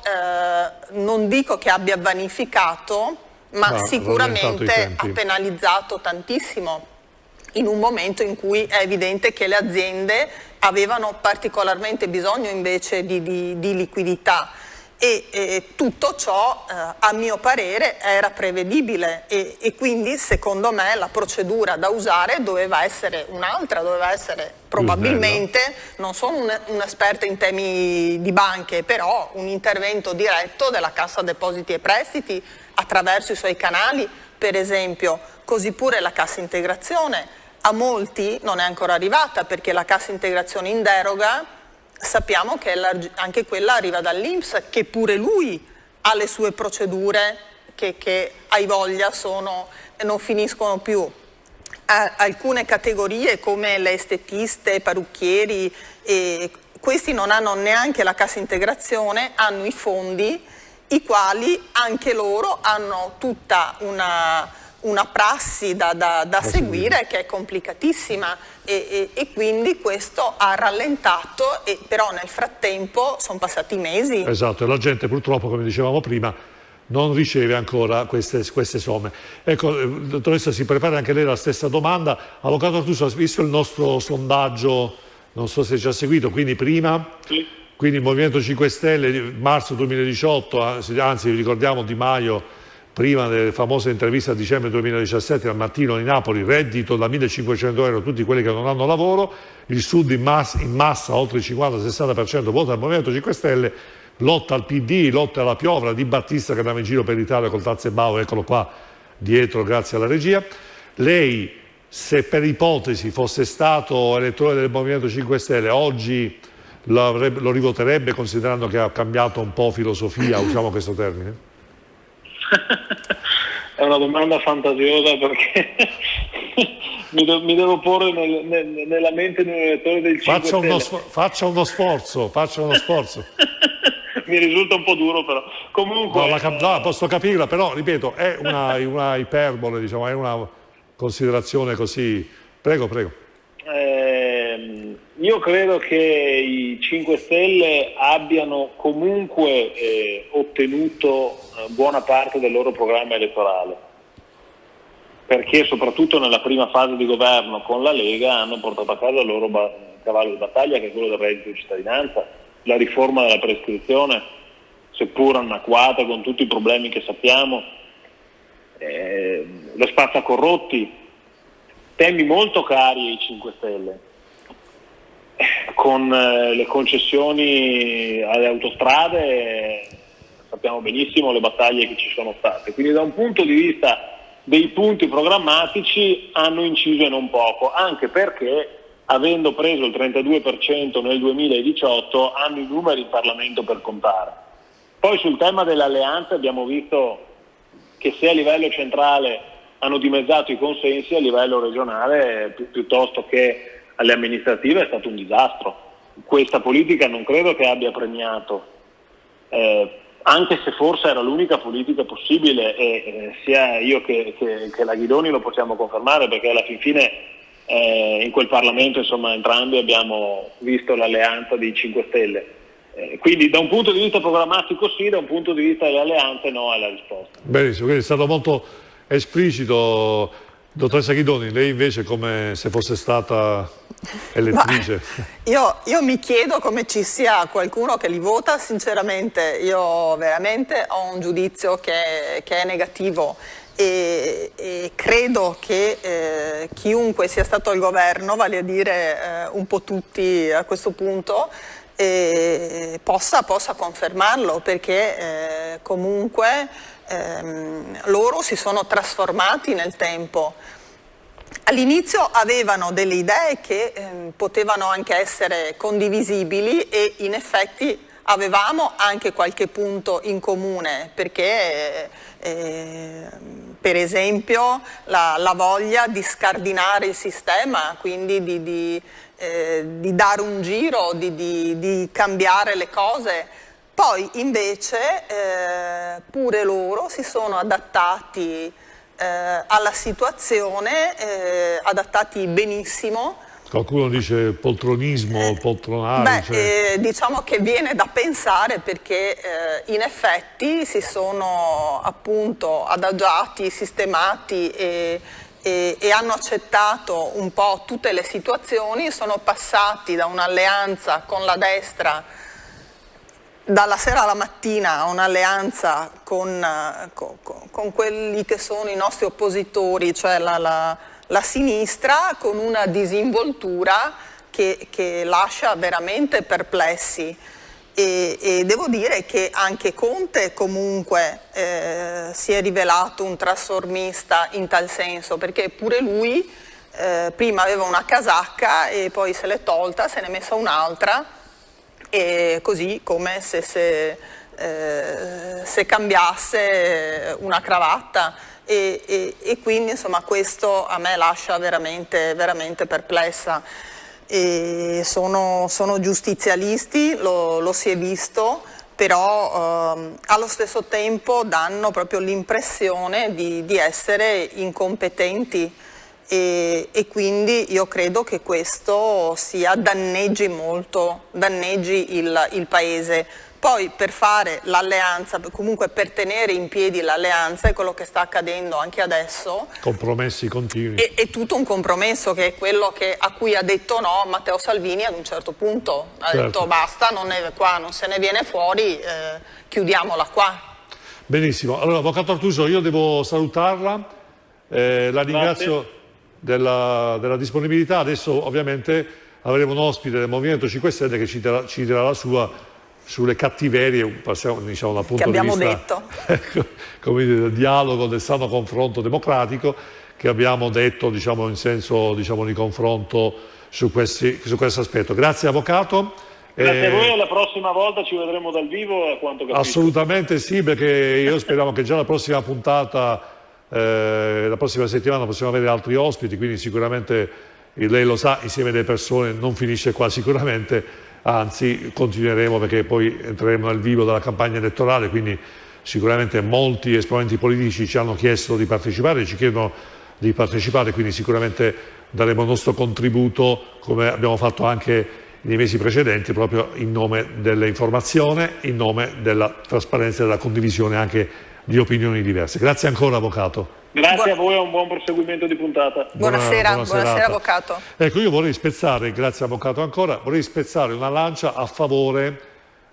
non dico che abbia vanificato, ma sicuramente ha penalizzato tantissimo, in un momento in cui è evidente che le aziende avevano particolarmente bisogno invece di liquidità. E tutto ciò a mio parere era prevedibile e quindi secondo me la procedura da usare doveva essere un'altra, doveva essere probabilmente, non sono un esperto in temi di banche, però un intervento diretto della Cassa Depositi e Prestiti attraverso i suoi canali, per esempio, così pure la Cassa Integrazione. A molti non è ancora arrivata perché la Cassa Integrazione in deroga sappiamo che anche quella arriva dall'INPS, che pure lui ha le sue procedure che hai voglia non finiscono più. Alcune categorie come le estetiste, parrucchieri, questi non hanno neanche la Cassa Integrazione, hanno i fondi, i quali anche loro hanno tutta una prassi da seguire che è complicatissima e quindi questo ha rallentato, però nel frattempo sono passati mesi. Esatto, e la gente purtroppo, come dicevamo prima, non riceve ancora queste somme. Ecco, dottoressa, si prepara anche lei la stessa domanda. Avvocato Artuso, ha visto il nostro sondaggio, non so se ci ha seguito, quindi prima... Sì. Quindi il Movimento 5 Stelle, marzo 2018, anzi ricordiamo Di Maio, prima delle famose interviste a dicembre 2017 al Mattino di Napoli, reddito da 1.500 euro tutti quelli che non hanno lavoro, il Sud in massa oltre il 50-60% vota al Movimento 5 Stelle, lotta al PD, lotta alla piovra Di Battista che andava in giro per l'Italia col Tazze Bauer, eccolo qua dietro grazie alla regia. Lei, se per ipotesi fosse stato elettore del Movimento 5 Stelle, oggi lo rivoterebbe considerando che ha cambiato un po' filosofia, usiamo questo termine? È una domanda fantasiosa perché mi devo porre nella mente di un elettore del 5 Stelle. Faccia uno sforzo. Mi risulta un po' duro però. Comunque... No, posso capirla, però ripeto, è una iperbole, diciamo, è una considerazione così. Prego. Io credo che i 5 Stelle abbiano comunque ottenuto buona parte del loro programma elettorale, perché soprattutto nella prima fase di governo con la Lega hanno portato a casa il loro cavallo di battaglia, che è quello del reddito di cittadinanza, la riforma della prescrizione, seppur annacquata con tutti i problemi che sappiamo, lo spazzacorrotti, temi molto cari ai 5 Stelle, con le concessioni alle autostrade sappiamo benissimo le battaglie che ci sono state, quindi da un punto di vista dei punti programmatici hanno inciso e non poco, anche perché avendo preso il 32% nel 2018 hanno i numeri in Parlamento per contare. Poi sul tema delle alleanze abbiamo visto che se a livello centrale hanno dimezzato i consensi, a livello regionale piuttosto che alle amministrative è stato un disastro. Questa politica non credo che abbia premiato, anche se forse era l'unica politica possibile, e sia io che la Ghidoni lo possiamo confermare, perché alla fin fine in quel Parlamento insomma entrambi abbiamo visto l'alleanza dei 5 Stelle. Quindi da un punto di vista programmatico sì, da un punto di vista delle alleanze no è la risposta. Benissimo, quindi è stato molto esplicito. Dottoressa Ghidoni, lei invece come se fosse stata elettrice? Io mi chiedo come ci sia qualcuno che li vota, sinceramente io veramente ho un giudizio che è negativo e credo che chiunque sia stato al governo, vale a dire un po' tutti a questo punto, possa confermarlo, perché comunque loro si sono trasformati nel tempo. All'inizio avevano delle idee che potevano anche essere condivisibili e in effetti avevamo anche qualche punto in comune, perché per esempio la voglia di scardinare il sistema, quindi di dare un giro, di cambiare le cose. Poi invece pure loro si sono adattati alla situazione, adattati benissimo. Qualcuno dice poltronismo, poltronare. Diciamo che viene da pensare, perché in effetti si sono appunto adagiati, sistemati e e hanno accettato un po' tutte le situazioni, sono passati da un'alleanza con la destra dalla sera alla mattina a un'alleanza con quelli che sono i nostri oppositori, cioè la sinistra, con una disinvoltura che lascia veramente perplessi. E devo dire che anche Conte comunque si è rivelato un trasformista in tal senso, perché pure lui prima aveva una casacca e poi se l'è tolta, se n'è messa un'altra, e così come se cambiasse una cravatta, e quindi insomma questo a me lascia veramente, veramente perplessa. E sono giustizialisti, lo si è visto, però allo stesso tempo danno proprio l'impressione di essere incompetenti, e quindi io credo che questo danneggi molto, il Paese. Poi per fare l'alleanza, comunque per tenere in piedi l'alleanza, è quello che sta accadendo anche adesso. Compromessi continui. È tutto un compromesso, che è quello a cui ha detto no Matteo Salvini ad un certo punto. Ha detto basta, qua non se ne viene fuori, chiudiamola qua. Benissimo, allora Avvocato Artuso, io devo salutarla, la ringrazio della disponibilità. Adesso ovviamente avremo un ospite del Movimento 5 Stelle che ci dirà la sua sulle cattiverie, passiamo, diciamo, dal punto che abbiamo di vista detto. come dire, del dialogo, del sano confronto democratico, che abbiamo detto, diciamo, in senso, diciamo, di confronto su questo aspetto. Grazie Avvocato. Grazie a voi, alla prossima volta ci vedremo dal vivo, a quanto capisco. Assolutamente sì, perché io speriamo che già la prossima puntata, la prossima settimana possiamo avere altri ospiti, quindi sicuramente lei lo sa, insieme alle persone non finisce qua sicuramente, anzi continueremo, perché poi entreremo nel vivo della campagna elettorale, quindi sicuramente molti esponenti politici ci hanno chiesto di partecipare, ci chiedono di partecipare, quindi sicuramente daremo il nostro contributo, come abbiamo fatto anche nei mesi precedenti, proprio in nome dell'informazione, in nome della trasparenza e della condivisione anche di opinioni diverse. Grazie ancora Avvocato. Grazie a voi e un buon proseguimento di puntata. Buonasera Avvocato. Ecco, io vorrei spezzare, grazie Avvocato ancora, vorrei spezzare una lancia a favore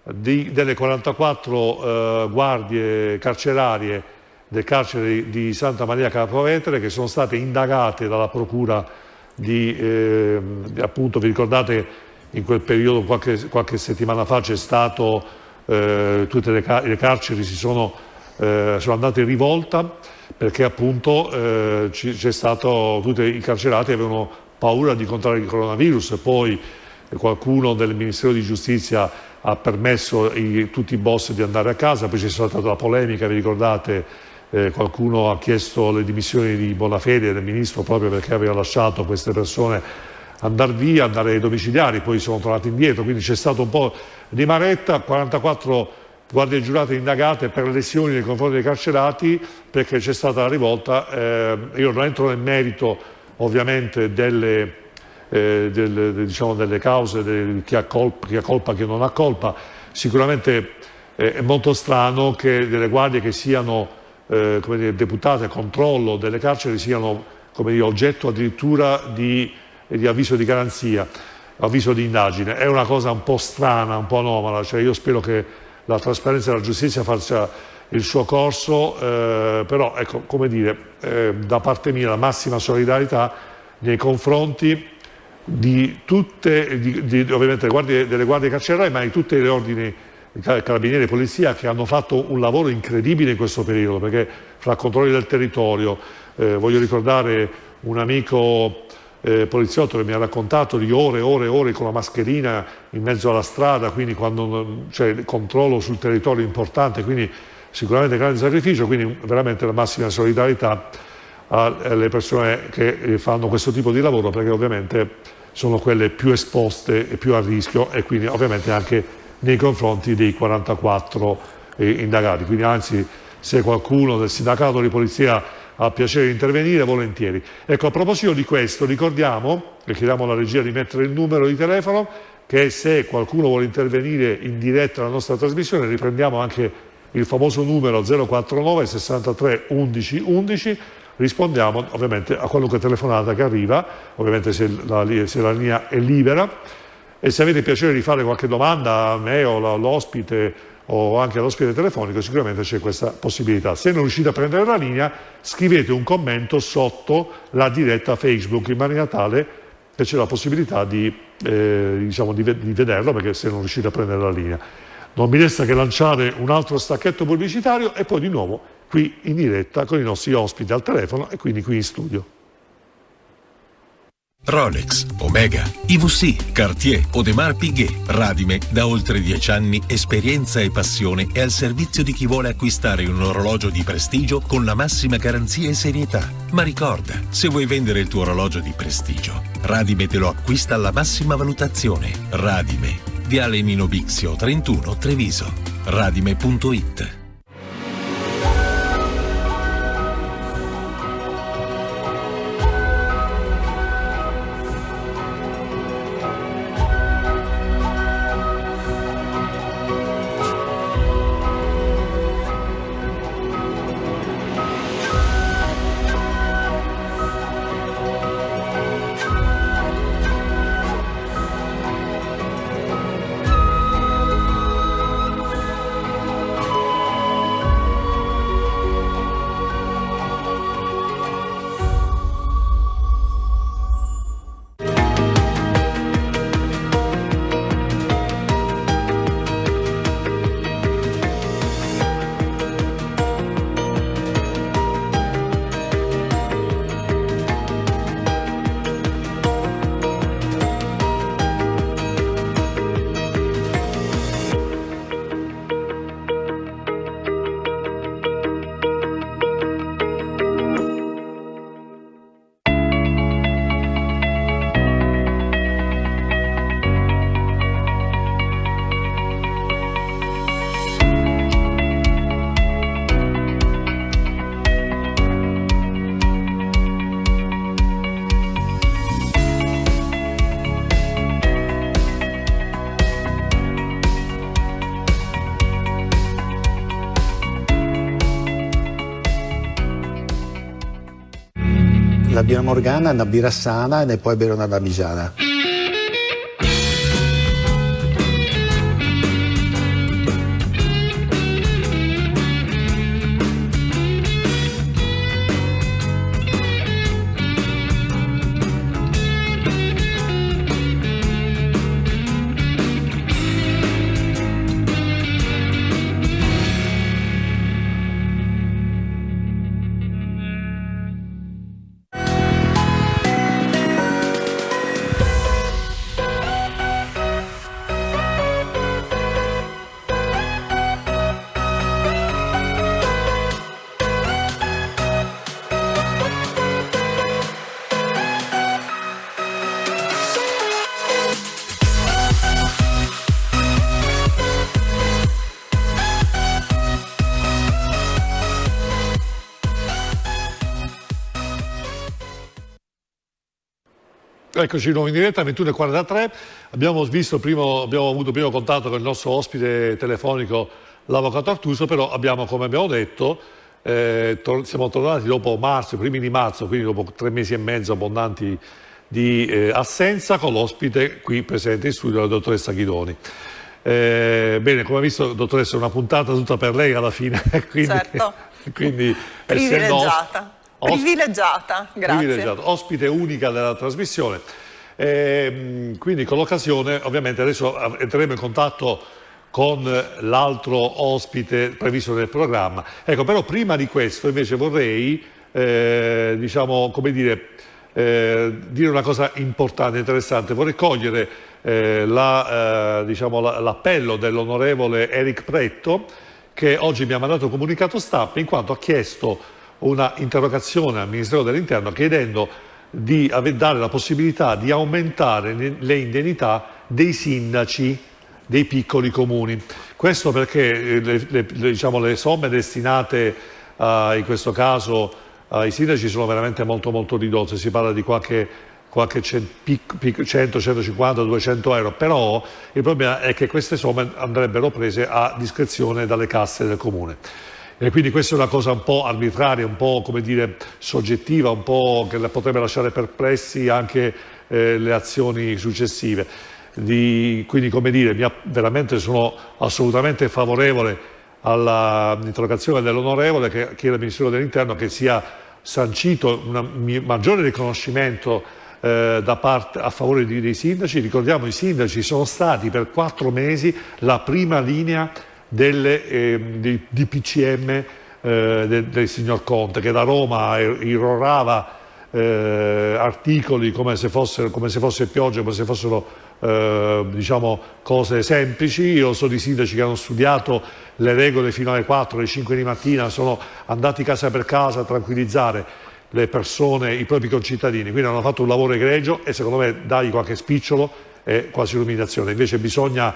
delle 44 guardie carcerarie del carcere di Santa Maria Capua Vetere, che sono state indagate dalla procura appunto, vi ricordate, in quel periodo qualche settimana fa c'è stato, tutte le carceri sono andate in rivolta, perché appunto c'è stato, tutti i carcerati avevano paura di contrarre il coronavirus, poi qualcuno del Ministero di Giustizia ha permesso tutti i boss di andare a casa, poi c'è stata la polemica, vi ricordate, qualcuno ha chiesto le dimissioni di Bonafede del ministro proprio perché aveva lasciato queste persone andare via, andare ai domiciliari, poi sono tornati indietro, quindi c'è stato un po' di maretta. 44 guardie giurate indagate per lesioni nei confronti dei carcerati perché c'è stata la rivolta. Io non entro nel merito ovviamente delle cause, chi ha colpa, chi non ha colpa. Sicuramente è molto strano che delle guardie che siano come dire, deputate a controllo delle carceri siano, come dire, oggetto addirittura di avviso di garanzia, avviso di indagine. È una cosa un po' strana, un po' anomala, cioè io spero che la trasparenza e la giustizia faccia il suo corso, però ecco, come dire, da parte mia la massima solidarietà nei confronti di tutte, ovviamente delle guardie carcerarie, ma di tutti gli ordini di carabinieri e polizia che hanno fatto un lavoro incredibile in questo periodo, perché fra controlli del territorio, voglio ricordare un amico poliziotto che mi ha raccontato di ore e ore e ore con la mascherina in mezzo alla strada, quindi quando c'è il controllo sul territorio importante, quindi sicuramente grande sacrificio, quindi veramente la massima solidarietà alle persone che fanno questo tipo di lavoro, perché ovviamente sono quelle più esposte e più a rischio, e quindi ovviamente anche nei confronti dei 44 indagati. Quindi anzi, se qualcuno del sindacato di polizia ha piacere di intervenire, volentieri. Ecco, a proposito di questo, ricordiamo, e chiediamo alla regia di mettere il numero di telefono, che se qualcuno vuole intervenire in diretta alla nostra trasmissione, riprendiamo anche il famoso numero 049 63 11 11, rispondiamo ovviamente a qualunque telefonata che arriva, ovviamente se la linea è libera, e se avete piacere di fare qualche domanda a me o all'ospite o anche all'ospite telefonico, sicuramente c'è questa possibilità. Se non riuscite a prendere la linea, scrivete un commento sotto la diretta Facebook in maniera tale che c'è la possibilità di vederlo, perché se non riuscite a prendere la linea. Non mi resta che lanciare un altro stacchetto pubblicitario e poi di nuovo qui in diretta con i nostri ospiti al telefono e quindi qui in studio. Rolex, Omega, IWC, Cartier, Audemars Piguet, Radime, da oltre 10 anni esperienza e passione è al servizio di chi vuole acquistare un orologio di prestigio con la massima garanzia e serietà. Ma ricorda, se vuoi vendere il tuo orologio di prestigio, Radime te lo acquista alla massima valutazione. Radime, Viale Nino Bixio 31 Treviso. Radime.it. La birra Morgana è una birra sana e ne puoi bere una damigiana. Eccoci di nuovo in diretta, 21:43. Abbiamo avuto primo contatto con il nostro ospite telefonico, l'avvocato Artuso, però come abbiamo detto, siamo tornati dopo marzo, i primi di marzo, quindi dopo 3 mesi e mezzo abbondanti di assenza, con l'ospite qui presente in studio, la dottoressa Ghidoni. Bene, come ha visto, dottoressa, una puntata tutta per lei alla fine. Quindi, certo, quindi privilegiata. Grazie. Ospite unica della trasmissione. Quindi con l'occasione, ovviamente adesso entreremo in contatto con l'altro ospite previsto nel programma. Ecco, però prima di questo invece vorrei, dire una cosa importante, interessante. Vorrei cogliere l'appello dell'onorevole Eric Pretto, che oggi mi ha mandato un comunicato stampa in quanto ha chiesto una interrogazione al Ministero dell'Interno chiedendo di dare la possibilità di aumentare le indennità dei sindaci dei piccoli comuni. Questo perché le somme destinate in questo caso ai sindaci sono veramente molto molto ridotte, si parla di qualche 100, 150, 200 euro, però il problema è che queste somme andrebbero prese a discrezione dalle casse del comune. E quindi questa è una cosa un po' arbitraria, un po' come dire soggettiva, un po' che potrebbe lasciare perplessi anche le azioni successive. Quindi come dire, veramente sono assolutamente favorevole all'interrogazione dell'onorevole che chiede al Ministero dell'Interno che sia sancito un maggiore riconoscimento a favore dei sindaci. Ricordiamo, i sindaci sono stati per 4 mesi la prima linea di PCM del signor Conte, che da Roma irrorava articoli come se fosse pioggia, come se fossero diciamo cose semplici. Io so di sindaci che hanno studiato le regole fino alle 4, alle 5 di mattina, sono andati casa per casa a tranquillizzare le persone, i propri concittadini, quindi hanno fatto un lavoro egregio e secondo me dargli qualche spicciolo è quasi un'umiliazione. Invece bisogna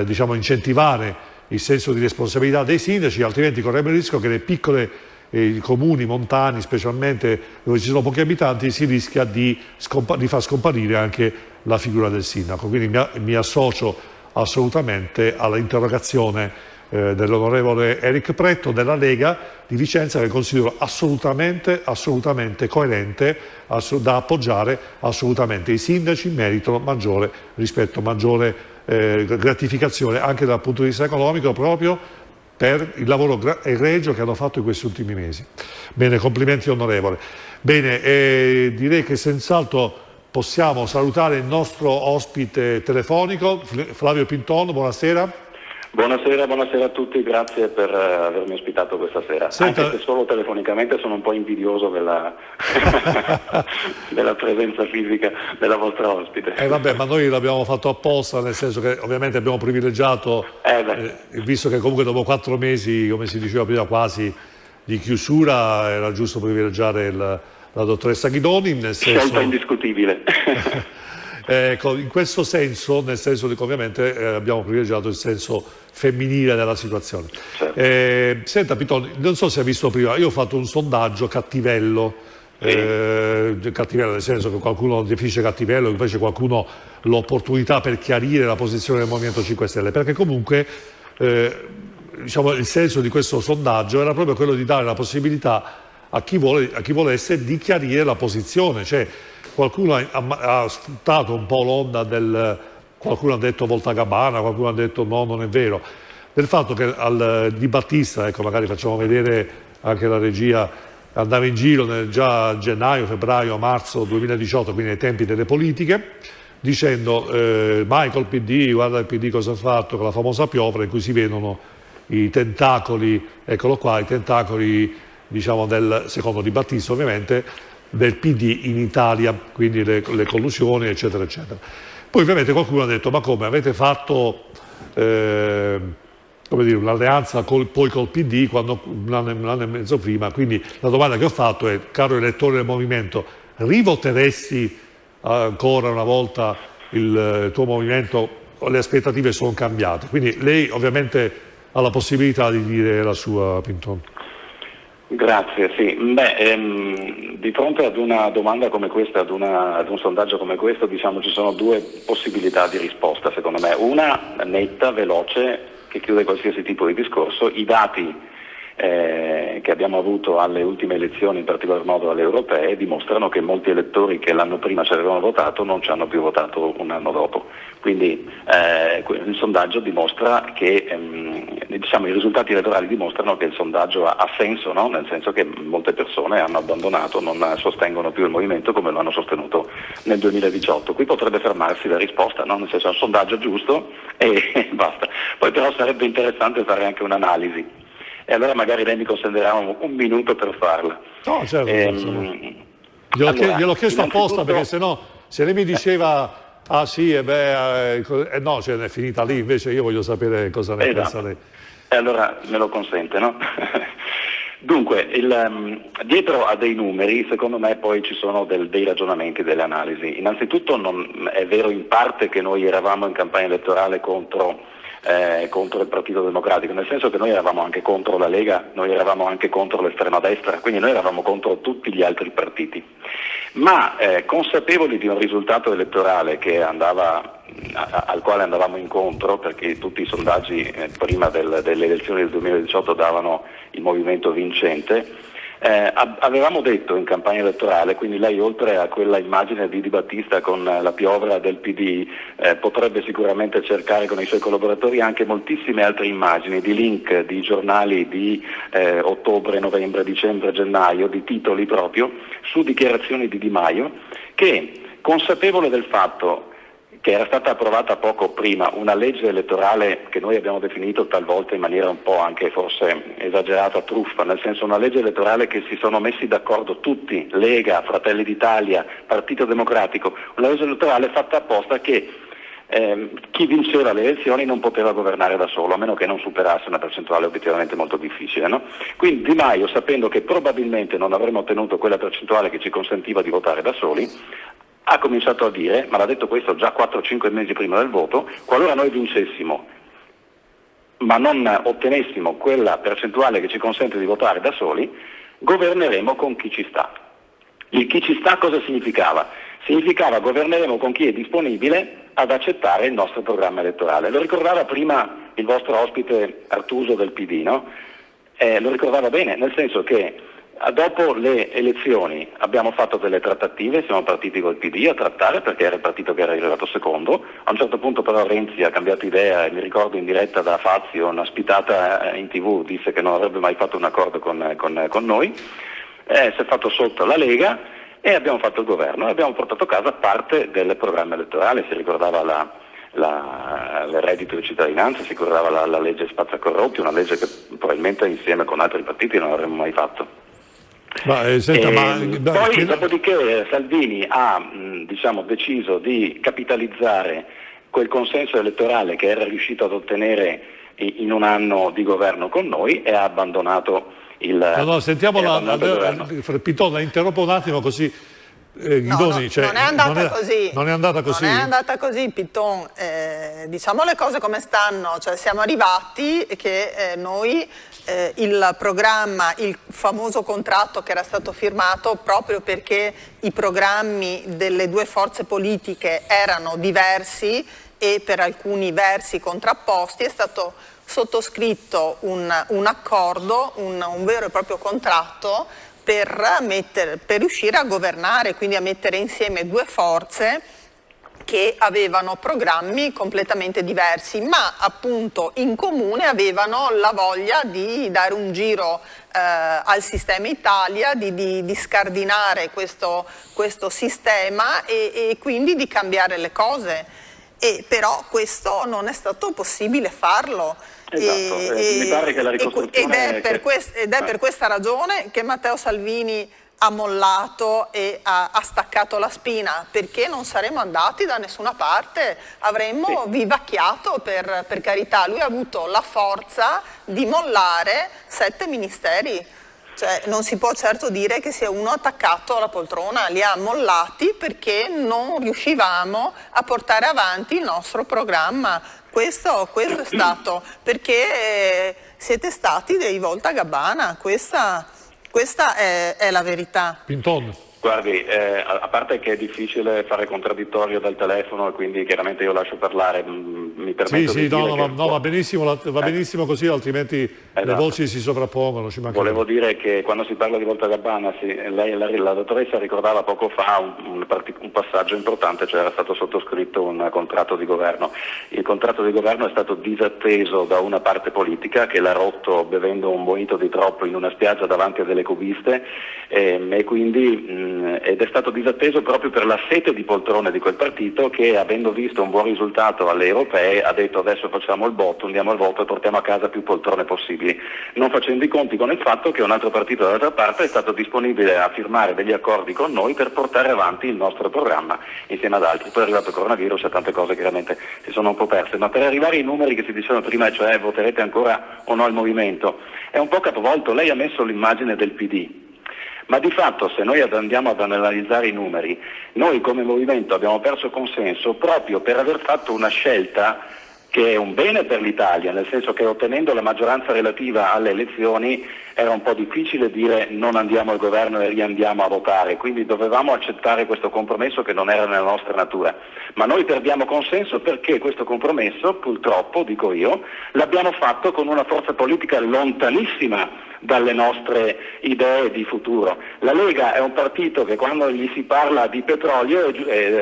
diciamo incentivare il senso di responsabilità dei sindaci, altrimenti corriamo il rischio che le piccole i comuni montani, specialmente dove ci sono pochi abitanti, si rischia di far scomparire anche la figura del sindaco. Quindi mi associo assolutamente all'interrogazione dell'onorevole Eric Pretto della Lega di Vicenza, che considero assolutamente coerente, da appoggiare assolutamente. I sindaci meritano maggiore rispetto, maggiore gratificazione anche dal punto di vista economico, proprio per il lavoro egregio che hanno fatto in questi ultimi mesi. Bene, complimenti onorevole. Bene, direi che senz'altro possiamo salutare il nostro ospite telefonico, Flavio Pinton, buonasera. Buonasera a tutti, grazie per avermi ospitato questa sera. Senta... Anche se solo telefonicamente sono un po' invidioso della presenza fisica della vostra ospite. Vabbè, ma noi l'abbiamo fatto apposta, nel senso che ovviamente abbiamo privilegiato, visto che comunque dopo 4 mesi, come si diceva prima, quasi di chiusura, era giusto privilegiare la dottoressa Ghidoni. Scelta indiscutibile. Ecco, in questo senso, nel senso che ovviamente abbiamo privilegiato il senso femminile della situazione. Certo. Senta Pitoni, non so se hai visto prima, io ho fatto un sondaggio cattivello, cattivello nel senso che qualcuno definisce cattivello, invece qualcuno l'opportunità per chiarire la posizione del Movimento 5 Stelle, perché comunque diciamo, il senso di questo sondaggio era proprio quello di dare la possibilità a chi volesse di chiarire la posizione, cioè qualcuno ha sfruttato un po' l'onda qualcuno ha detto Volta Gabbana, qualcuno ha detto no, non è vero, del fatto che Di Battista, ecco, magari facciamo vedere anche la regia, andava in giro già a gennaio, febbraio, marzo 2018, quindi ai tempi delle politiche, dicendo Michael PD, guarda il PD cosa ha fatto con la famosa piovra, in cui si vedono i tentacoli, eccolo qua, i tentacoli, diciamo, secondo Di Battista ovviamente, del PD in Italia, quindi le collusioni, eccetera, eccetera. Poi ovviamente qualcuno ha detto, ma come, avete fatto come dire, un'alleanza poi col PD quando un anno e mezzo prima, quindi la domanda che ho fatto è, caro elettore del Movimento, rivoteresti ancora una volta il tuo movimento o le aspettative sono cambiate? Quindi lei ovviamente ha la possibilità di dire la sua, Pinton. Grazie, sì. Di fronte ad una domanda come questa, ad un sondaggio come questo, diciamo ci sono 2 possibilità di risposta secondo me. Una netta, veloce, che chiude qualsiasi tipo di discorso. I dati che abbiamo avuto alle ultime elezioni, in particolar modo alle europee, dimostrano che molti elettori che l'anno prima ci avevano votato non ci hanno più votato un anno dopo. Quindi il sondaggio dimostra che, diciamo, i risultati elettorali dimostrano che il sondaggio ha senso, no? Nel senso che molte persone hanno abbandonato, non sostengono più il movimento come lo hanno sostenuto nel 2018. Qui potrebbe fermarsi la risposta, no? Nel senso è un sondaggio giusto e basta. Poi però sarebbe interessante fare anche un'analisi. E allora magari lei mi consentirà un minuto per farla. No, certo. Gliel'ho chiesto apposta perché sennò se lei mi diceva ah sì, no, cioè, è finita lì, invece io voglio sapere cosa ne pensa lei. E allora me lo consente, no? Dunque, dietro a dei numeri, secondo me poi ci sono dei ragionamenti, delle analisi. Innanzitutto è vero in parte che noi eravamo in campagna elettorale contro il Partito Democratico, nel senso che noi eravamo anche contro la Lega, noi eravamo anche contro l'estrema destra, quindi noi eravamo contro tutti gli altri partiti, ma consapevoli di un risultato elettorale che andava al quale andavamo incontro, perché tutti i sondaggi prima delle elezioni del 2018 davano il movimento vincente. Avevamo detto in campagna elettorale, quindi lei oltre a quella immagine di Di Battista con la piovra del PD potrebbe sicuramente cercare con i suoi collaboratori anche moltissime altre immagini di link di giornali di ottobre, novembre, dicembre, gennaio, di titoli proprio su dichiarazioni di Di Maio, che consapevole del fatto che era stata approvata poco prima una legge elettorale che noi abbiamo definito talvolta in maniera un po' anche forse esagerata, truffa, nel senso una legge elettorale che si sono messi d'accordo tutti, Lega, Fratelli d'Italia, Partito Democratico, una legge elettorale fatta apposta che chi vinceva le elezioni non poteva governare da solo, a meno che non superasse una percentuale obiettivamente molto difficile, no? Quindi Di Maio, sapendo che probabilmente non avremmo ottenuto quella percentuale che ci consentiva di votare da soli, ha cominciato a dire, ma l'ha detto questo già 4-5 mesi prima del voto, qualora noi vincessimo ma non ottenessimo quella percentuale che ci consente di votare da soli, governeremo con chi ci sta. Il chi ci sta cosa significava? Significava governeremo con chi è disponibile ad accettare il nostro programma elettorale. Lo ricordava prima il vostro ospite Artuso del PD, no? Lo ricordava bene, nel senso che dopo le elezioni abbiamo fatto delle trattative, siamo partiti col PD a trattare perché era il partito che era arrivato secondo, a un certo punto però Renzi ha cambiato idea e mi ricordo in diretta da Fazio, una ospitata in TV, disse che non avrebbe mai fatto un accordo con noi, si è fatto sotto la Lega e abbiamo fatto il governo e abbiamo portato a casa parte del programma elettorale, si ricordava il reddito di cittadinanza, si ricordava la legge spazzacorrotti, una legge che probabilmente insieme con altri partiti non avremmo mai fatto. Poi dopodiché Salvini ha deciso di capitalizzare quel consenso elettorale che era riuscito ad ottenere in un anno di governo con noi e ha abbandonato il sentiamo Piton, la interrompo un attimo così Guidoni, non è andata così. Non è andata così? Non è andata così, Piton. Diciamo le cose come stanno, cioè siamo arrivati che noi il programma, il famoso contratto che era stato firmato proprio perché i programmi delle due forze politiche erano diversi e per alcuni versi contrapposti, è stato sottoscritto un accordo, un vero e proprio contratto per riuscire a governare, quindi a mettere insieme due forze che avevano programmi completamente diversi, ma appunto in comune avevano la voglia di dare un giro al sistema Italia, di scardinare questo sistema e quindi di cambiare le cose. Però questo non è stato possibile farlo. Esatto, mi pare che la ricostruzione ed è per questa ragione che Matteo Salvini ha mollato e ha staccato la spina, perché non saremmo andati da nessuna parte, avremmo vivacchiato, per carità. Lui ha avuto la forza di mollare 7 ministeri. Cioè, non si può certo dire che sia uno attaccato alla poltrona, li ha mollati perché non riuscivamo a portare avanti il nostro programma. Questo è stato, perché siete stati dei voltagabbana, questa è la verità. Pinton. Guardi, a parte che è difficile fare contraddittorio dal telefono e quindi chiaramente io lascio parlare, mi permetto di dire va benissimo così, altrimenti le voci si sovrappongono. Volevo dire che quando si parla di Voltagabbana, la dottoressa ricordava poco fa un passaggio importante, cioè era stato sottoscritto un contratto di governo. Il contratto di governo è stato disatteso da una parte politica che l'ha rotto bevendo un mojito di troppo in una spiaggia davanti a delle cubiste e quindi ed è stato disatteso proprio per la sete di poltrone di quel partito che, avendo visto un buon risultato alle europee, ha detto adesso facciamo il botto, andiamo al voto e portiamo a casa più poltrone possibili, non facendo i conti con il fatto che un altro partito dall'altra parte è stato disponibile a firmare degli accordi con noi per portare avanti il nostro programma insieme ad altri. Poi è arrivato il coronavirus e tante cose chiaramente si sono un po' perse, ma per arrivare ai numeri che si dicevano prima, cioè voterete ancora o no il movimento, è un po' capovolto. Lei ha messo l'immagine del PD. Ma di fatto, se noi andiamo ad analizzare i numeri, noi come movimento abbiamo perso consenso proprio per aver fatto una scelta che è un bene per l'Italia, nel senso che ottenendo la maggioranza relativa alle elezioni era un po' difficile dire non andiamo al governo e riandiamo a votare, quindi dovevamo accettare questo compromesso che non era nella nostra natura. Ma noi perdiamo consenso perché questo compromesso, purtroppo, dico io, l'abbiamo fatto con una forza politica lontanissima dalle nostre idee di futuro. La Lega è un partito che quando gli si parla di petrolio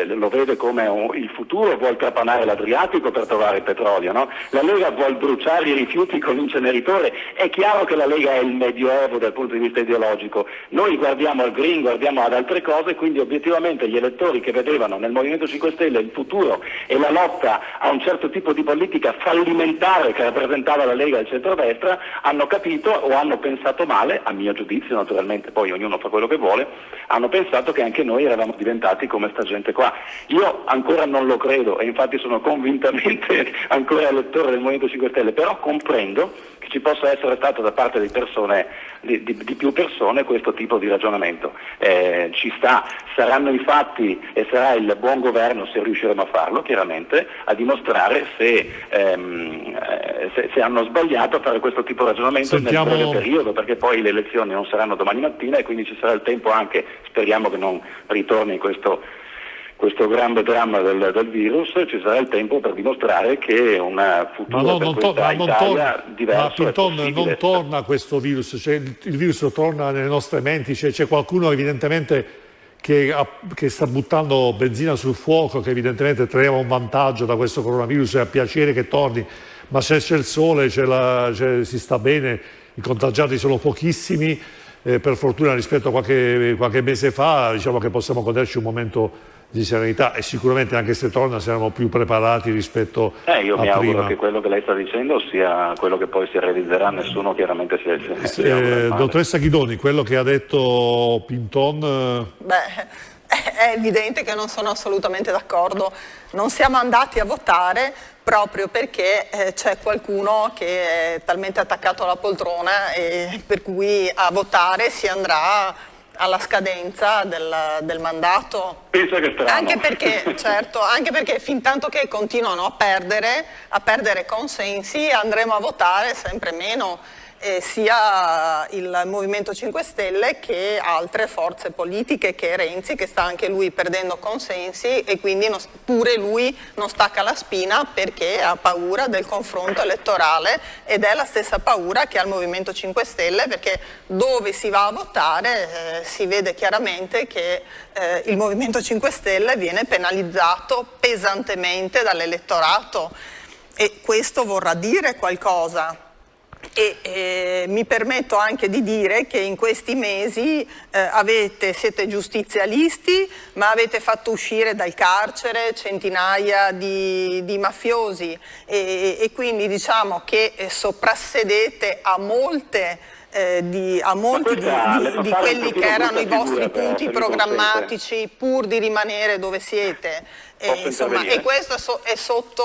lo vede come il futuro, vuol trapanare l'Adriatico per trovare petrolio, no? La Lega vuol bruciare i rifiuti con l'inceneritore. È chiaro che la Lega è il medioevo dal punto di vista ideologico. Noi guardiamo al green, guardiamo ad altre cose, quindi obiettivamente gli elettori che vedevano nel Movimento 5 Stelle il futuro e la lotta a un certo tipo di politica fallimentare che rappresentava la Lega e il centrodestra hanno capito o hanno pensato male, a mio giudizio naturalmente, poi ognuno fa quello che vuole, hanno pensato che anche noi eravamo diventati come sta gente qua. Io ancora non lo credo e infatti sono convintamente ancora elettore del Movimento 5 Stelle, però comprendo che ci possa essere stato da parte di persone, di più persone, questo tipo di ragionamento. Ci sta, saranno i fatti e sarà il buon governo, se riusciremo a farlo chiaramente, a dimostrare se hanno sbagliato a fare questo tipo di ragionamento nel breve periodo, perché poi le elezioni non saranno domani mattina e quindi ci sarà il tempo anche, speriamo che non ritorni questo grande dramma del virus, ci sarà il tempo per dimostrare che un futuro per questa Italia diverso è possibile. Non torna questo virus, cioè, il virus torna nelle nostre menti, c'è qualcuno evidentemente che sta buttando benzina sul fuoco, che evidentemente traeva un vantaggio da questo coronavirus e ha piacere che torni, ma se c'è il sole, si sta bene, i contagiati sono pochissimi, per fortuna rispetto a qualche mese fa diciamo che possiamo goderci un momento di serenità e sicuramente anche se torna siamo più preparati rispetto a prima. Io mi auguro che quello che lei sta dicendo sia quello che poi si realizzerà, nessuno chiaramente si dottoressa Ghidoni, quello che ha detto Pinton... È evidente che non sono assolutamente d'accordo, non siamo andati a votare proprio perché c'è qualcuno che è talmente attaccato alla poltrona e per cui a votare si andrà alla scadenza del mandato. Penso che strano. Anche perché fin tanto che continuano a perdere consensi andremo a votare sempre meno. Sia il Movimento 5 Stelle che altre forze politiche, che Renzi, che sta anche lui perdendo consensi e quindi pure lui non stacca la spina perché ha paura del confronto elettorale ed è la stessa paura che ha il Movimento 5 Stelle, perché dove si va a votare si vede chiaramente che il Movimento 5 Stelle viene penalizzato pesantemente dall'elettorato e questo vorrà dire qualcosa. E mi permetto anche di dire che in questi mesi siete giustizialisti, ma avete fatto uscire dal carcere centinaia di mafiosi e quindi diciamo che soprassedete a molte di quelli che erano i vostri punti programmatici pur di rimanere dove siete. Insomma, e questo è sotto,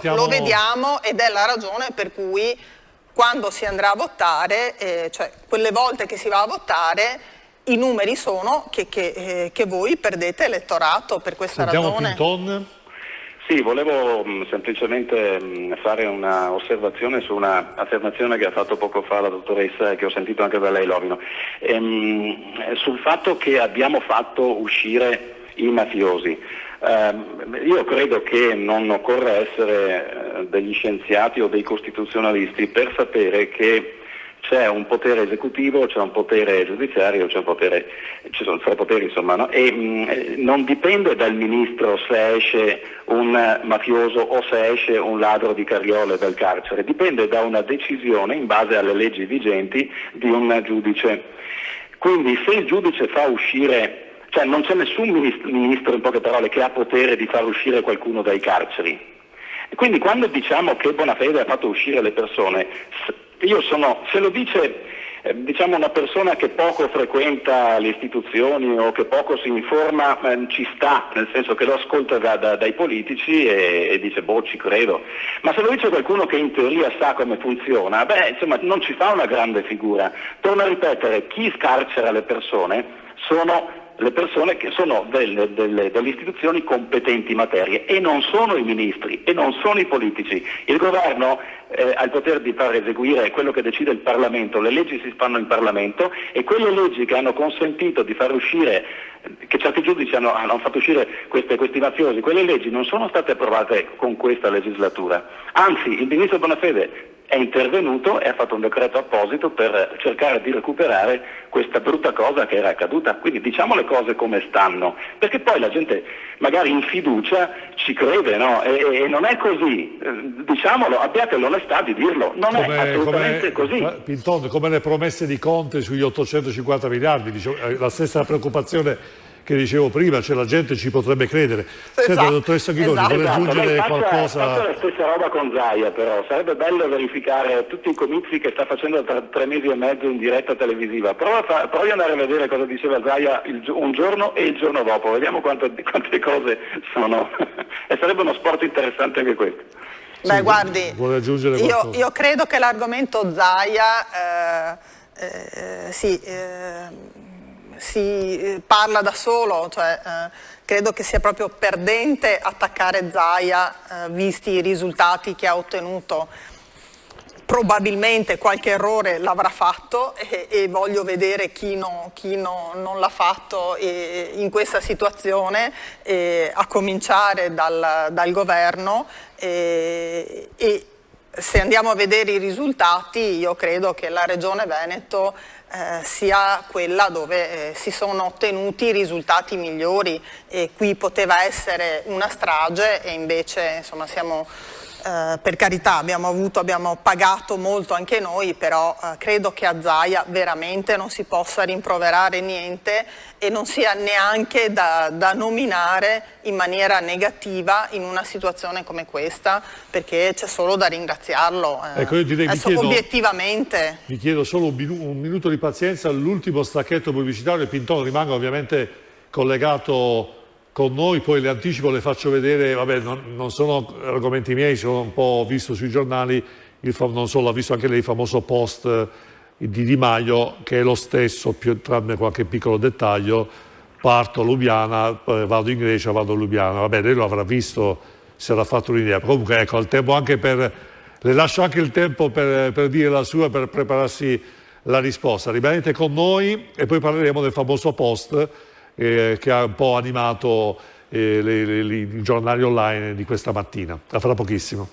lo vediamo ed è la ragione per cui quando si andrà a votare, cioè quelle volte che si va a votare, i numeri sono che voi perdete elettorato per questa ragione. Pinton. Sì, volevo semplicemente fare una osservazione su una affermazione che ha fatto poco fa la dottoressa e che ho sentito anche da lei, Lovino, sul fatto che abbiamo fatto uscire i mafiosi. Io credo che non occorra essere degli scienziati o dei costituzionalisti per sapere che c'è un potere esecutivo, c'è un potere giudiziario, ci sono tre poteri insomma, no? E non dipende dal ministro se esce un mafioso o se esce un ladro di carriole dal carcere, dipende da una decisione in base alle leggi vigenti di un giudice. Quindi se il giudice fa uscire, cioè non c'è nessun ministro in poche parole che ha potere di far uscire qualcuno dai carceri. E quindi quando diciamo che Bonafede ha fatto uscire le persone, se lo dice diciamo una persona che poco frequenta le istituzioni o che poco si informa, ci sta, nel senso che lo ascolta dai politici e dice ci credo. Ma se lo dice qualcuno che in teoria sa come funziona, insomma non ci fa una grande figura. Torno a ripetere, chi scarcera le persone sono le persone che sono delle istituzioni competenti in materie, e non sono i ministri e non sono i politici. Il governo ha il potere di far eseguire quello che decide il Parlamento, le leggi si fanno in Parlamento, e quelle leggi che hanno consentito di far uscire, che certi giudici hanno fatto uscire questi mafiosi, quelle leggi non sono state approvate con questa legislatura. Anzi, il ministro Bonafede è intervenuto e ha fatto un decreto apposito per cercare di recuperare questa brutta cosa che era accaduta. Quindi diciamo le cose come stanno, perché poi la gente magari in fiducia ci crede, no? E non è così, diciamolo, abbiate l'onestà di dirlo, non è assolutamente così. Pintone, come le promesse di Conte sugli 850 miliardi, la stessa preoccupazione che dicevo prima, cioè la gente ci potrebbe credere. Senta, dottoressa Ghidoni, vuole aggiungere qualcosa? Faccia la stessa roba con Zaia, però sarebbe bello verificare tutti i comizi che sta facendo tra 3 mesi e mezzo in diretta televisiva. Provi ad andare a vedere cosa diceva Zaia un giorno e il giorno dopo, vediamo quante cose sono. E sarebbe uno sport interessante anche questo. Beh, guardi, vuole aggiungere qualcosa? Io credo che l'argomento Zaia si parla da solo, cioè credo che sia proprio perdente attaccare Zaia visti i risultati che ha ottenuto. Probabilmente qualche errore l'avrà fatto e voglio vedere chi non l'ha fatto in questa situazione, a cominciare dal governo, e se andiamo a vedere i risultati io credo che la Regione Veneto sia quella dove si sono ottenuti i risultati migliori, e qui poteva essere una strage e invece insomma siamo, per carità, abbiamo pagato molto anche noi, però credo che a Zaia veramente non si possa rimproverare niente e non sia neanche da nominare in maniera negativa in una situazione come questa, perché c'è solo da ringraziarlo. Ecco, io direi, obiettivamente. Vi chiedo solo un minuto di pazienza, l'ultimo stacchetto pubblicitario. Pintone rimanga ovviamente collegato con noi, poi le anticipo, le faccio vedere, vabbè, non sono argomenti miei, sono un po' visto sui giornali, non so, l'ha visto anche lei, il famoso post di Di Maio, che è lo stesso, tranne qualche piccolo dettaglio: parto a Lubiana, vado in Grecia, vado a Lubiana. Vabbè, lei lo avrà visto, si era fatto un'idea. Comunque ecco, il tempo anche le lascio anche il tempo per dire la sua, per prepararsi la risposta. Rimanete con noi e poi parleremo del famoso post che ha un po' animato i giornali online di questa mattina. A fra pochissimo.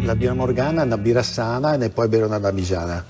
La birra Morgana è una birra sana e poi bere una davigiana.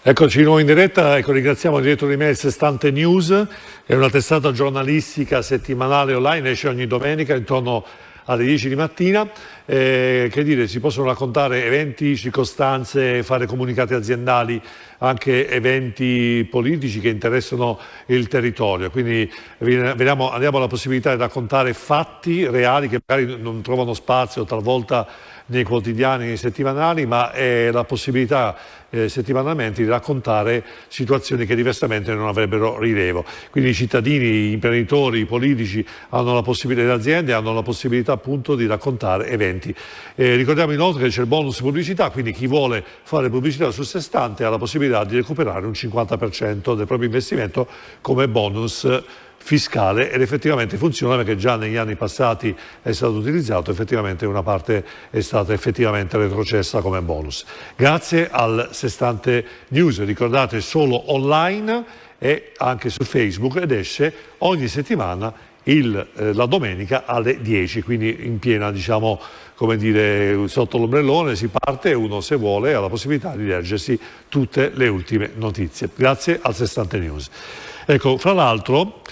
Eccoci di nuovo in diretta, ringraziamo il direttore di me il Sestante News, è una testata giornalistica settimanale online, esce ogni domenica intorno alle 10 di mattina, che dire, si possono raccontare eventi, circostanze, fare comunicati aziendali, anche eventi politici che interessano il territorio, quindi andiamo alla possibilità di raccontare fatti reali che magari non trovano spazio talvolta nei quotidiani, nei settimanali, ma è la possibilità settimanalmente di raccontare situazioni che diversamente non avrebbero rilievo. Quindi i cittadini, gli imprenditori, i politici hanno la possibilità, le aziende hanno la possibilità appunto di raccontare eventi. Ricordiamo inoltre che c'è il bonus pubblicità, quindi chi vuole fare pubblicità sul Sestante ha la possibilità di recuperare un 50% del proprio investimento come bonus fiscale, ed effettivamente funziona perché già negli anni passati è stato utilizzato, effettivamente una parte è stata effettivamente retrocessa come bonus. Grazie al Sestante News, ricordate solo online e anche su Facebook, ed esce ogni settimana la domenica alle 10, quindi in piena, diciamo, come dire, sotto l'ombrellone si parte e uno, se vuole, ha la possibilità di leggersi tutte le ultime notizie. Grazie al Sestante News. Ecco, fra l'altro,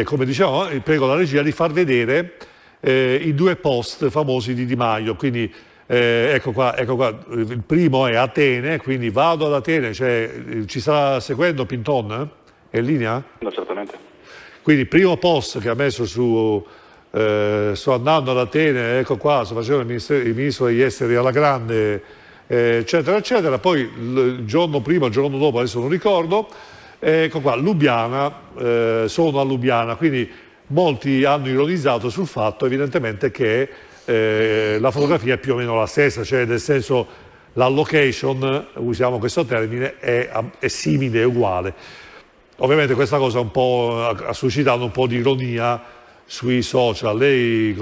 come dicevamo, prego la regia di far vedere i due post famosi di Di Maio, quindi ecco qua, il primo è Atene, quindi vado ad Atene, ci sta seguendo Pinton? È in linea? No, certamente. Quindi il primo post che ha messo su sto andando ad Atene, ecco qua, sto facendo il ministro degli esteri alla grande, eccetera, eccetera, poi il giorno prima, il giorno dopo, adesso non ricordo, ecco qua, Lubiana, sono a Lubiana, quindi molti hanno ironizzato sul fatto evidentemente che la fotografia è più o meno la stessa, cioè nel senso la location, usiamo questo termine, è simile, è uguale. Ovviamente questa cosa ha suscitato un po' di ironia sui social. Lei,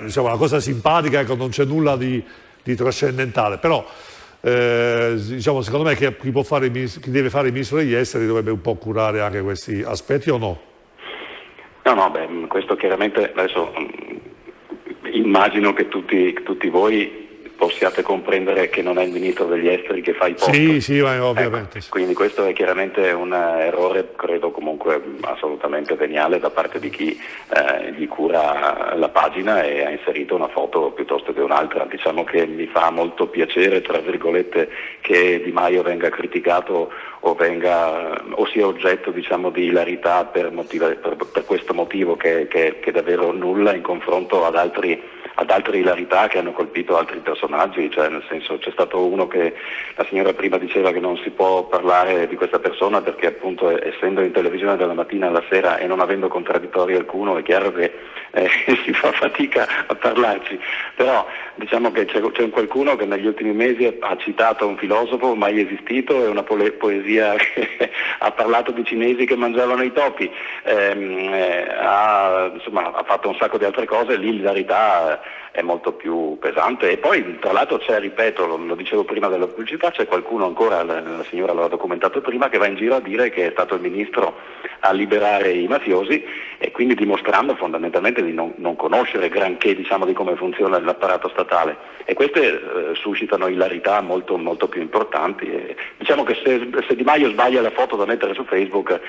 diciamo una cosa simpatica, ecco, non c'è nulla di trascendentale, però diciamo, secondo me chi deve fare il ministro degli esteri dovrebbe un po' curare anche questi aspetti, o no? No, questo chiaramente adesso immagino che tutti voi possiate comprendere che non è il ministro degli esteri che fa i post. Sì, ma ovviamente. Ecco, quindi questo è chiaramente un errore, credo comunque assolutamente veniale da parte di chi gli cura la pagina e ha inserito una foto piuttosto che un'altra. Diciamo che mi fa molto piacere, tra virgolette, che Di Maio venga criticato o sia oggetto, diciamo, di ilarità per questo motivo che è davvero nulla in confronto ad altre ilarità che hanno colpito altri personaggi, cioè nel senso c'è stato uno che la signora prima diceva che non si può parlare di questa persona perché appunto essendo in televisione dalla mattina alla sera e non avendo contraddittorio alcuno è chiaro che si fa fatica a parlarci, però diciamo che c'è qualcuno che negli ultimi mesi ha citato un filosofo mai esistito e una poesia che ha parlato di cinesi che mangiavano i topi, ha fatto un sacco di altre cose, lì l'ilarità è molto più pesante. E poi tra l'altro c'è, ripeto, lo dicevo prima della pubblicità, c'è qualcuno ancora, la signora l'ha documentato prima, che va in giro a dire che è stato il ministro a liberare i mafiosi e quindi dimostrando fondamentalmente di non conoscere granché, diciamo, di come funziona l'apparato statale, e queste suscitano ilarità molto, molto più importanti. E diciamo che se Di Maio sbaglia la foto da mettere su Facebook